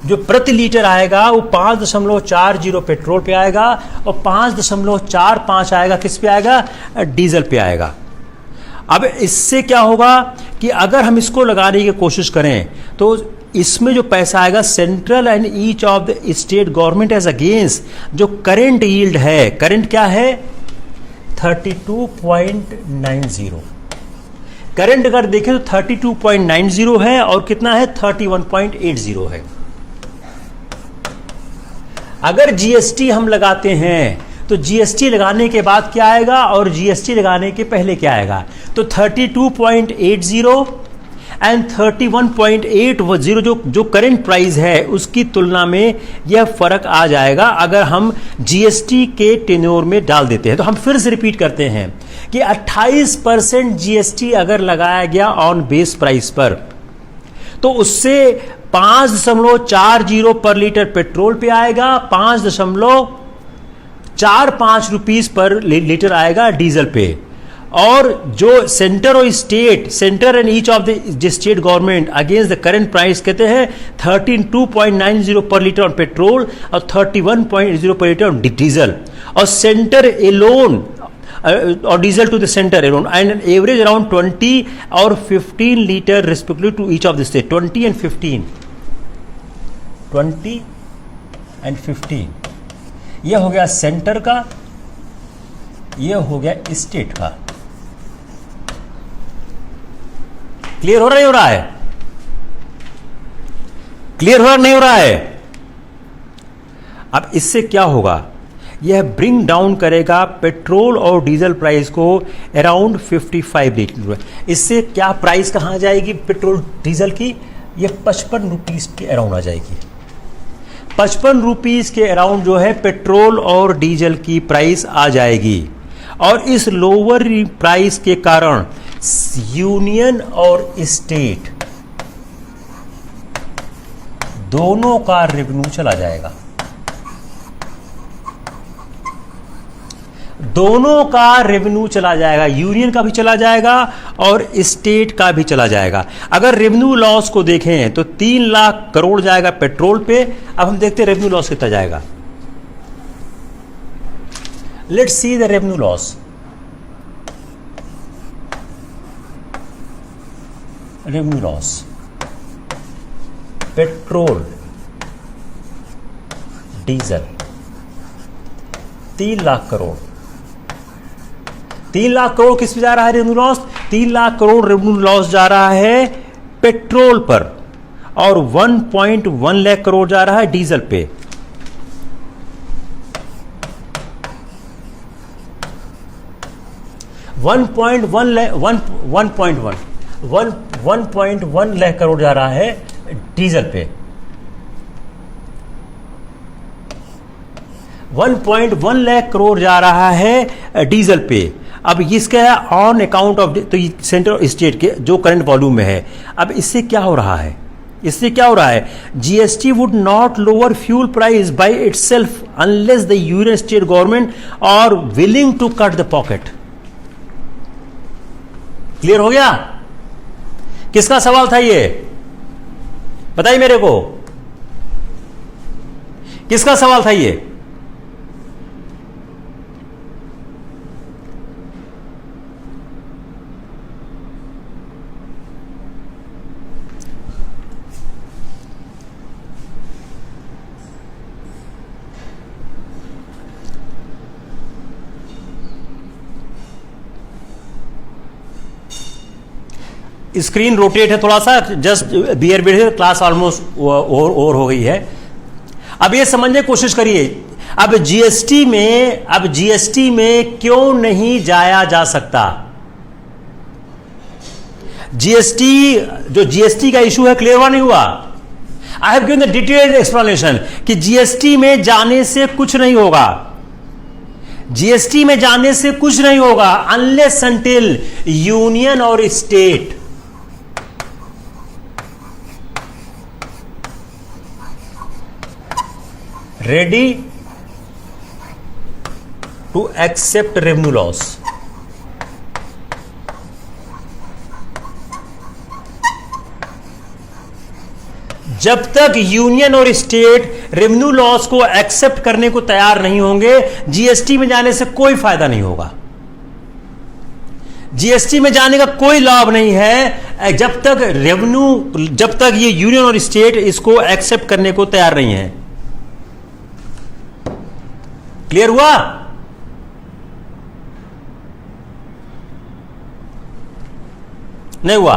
जो प्रति लीटर आएगा वो 5.40 पेट्रोल पे आएगा और 5.45 आएगा किस पे आएगा, डीजल पे आएगा। अब इससे क्या होगा कि अगर हम इसको लगाने की कोशिश करें तो इसमें जो पैसा आएगा central and each of the state government as against जो करंट यील्ड है, करंट क्या है 32.90। करंट अगर देखें तो 32.90 है और कितना है 31.80 है। अगर जीएसटी हम लगाते हैं तो जीएसटी लगाने के बाद क्या आएगा और जीएसटी लगाने के पहले क्या आएगा, तो 32.80 एंड 31.80 जो करंट प्राइस है उसकी तुलना में यह फर्क आ जाएगा अगर हम जीएसटी के टेन्योर में डाल देते हैं। तो हम फिर से रिपीट करते हैं कि 28% जीएसटी अगर लगाया गया ऑन बेस प्राइस पर तो उससे 5.40 पर लीटर पेट्रोल पे आएगा, 5.45 रुपीस पर लीटर आएगा डीजल पे और जो सेंटर और state, centre and each of the state government against the current price कहते हैं 32.90 पर लीटर ऑन पेट्रोल और 31.80 पर लीटर ऑन डीजल, और सेंटर एलोन और diesel to the centre alone and an average around 20 और 15 litre respectively to each of the state, 20 and 15, 20 and 15। यह हो गया सेंटर का, यह हो गया स्टेट का। क्लियर हो रहा नहीं हो रहा है? क्लियर हो रहा नहीं हो रहा है? अब इससे क्या होगा, यह ब्रिंग डाउन करेगा पेट्रोल और डीजल प्राइस को अराउंड 55 लीटर। इससे क्या प्राइस कहां जाएगी पेट्रोल डीजल की? यह 55 रुपीज के अराउंड आ जाएगी। 55 रुपीज के अराउंड जो है पेट्रोल और डीजल की प्राइस आ जाएगी, और इस लोअर प्राइस के कारण यूनियन और स्टेट दोनों का रेवेन्यू चला जाएगा, दोनों का रेवेन्यू चला जाएगा, यूनियन का भी चला जाएगा और स्टेट का भी चला जाएगा। अगर रेवेन्यू लॉस को देखें तो 3 लाख करोड़ जाएगा पेट्रोल पे। अब हम देखते हैं रेवेन्यू लॉस कितना जाएगा। Let's see the revenue loss. Revenue loss petrol diesel 3 lakh crore. 3 lakh crore किस पे जा रहा है revenue loss? 3 lakh crore revenue loss जा रहा है पेट्रोल पर, और 1.1 लाख करोड़ जा रहा है डीजल पे। One point one lakh crore जा रहा है डीजल पे, 1.1 लाख करोड़ जा रहा है डीजल पे। अब इसका है ऑन अकाउंट ऑफ, तो सेंटर और स्टेट के जो करंट वॉल्यूम में है। अब इससे क्या हो रहा है? इससे क्या हो रहा है? GST would not lower fuel price by itself unless the union state government are willing to cut the pocket. Clear हो गया? किसका सवाल था ये? बताइए मेरे को, किसका सवाल था ये? स्क्रीन रोटेट है थोड़ा सा, just bear bear, class almost over हो गई है। अब ये समझने की कोशिश करिए, अब जीएसटी में क्यों नहीं जाया जा सकता? जीएसटी का इशू है, क्लियर हुआ नहीं हुआ? I have given the detailed explanation कि जीएसटी में जाने से कुछ नहीं होगा, जीएसटी में जाने से कुछ नहीं होगा अनलेस अनटिल यूनियन और state ready to accept revenue loss। जब तक यूनियन और स्टेट रेवेन्यू लॉस को एक्सेप्ट करने को तैयार नहीं होंगे, जीएसटी में जाने से कोई फायदा नहीं होगा। जीएसटी में जाने का कोई लाभ नहीं है जब तक ये यूनियन और स्टेट इसको एक्सेप्ट करने को तैयार नहीं है। क्लियर हुआ? नहीं हुआ?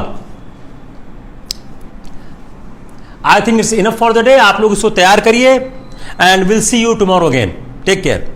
I think it's enough for the day. आप लोग इसको तैयार करिए and will see you tomorrow again. Take care.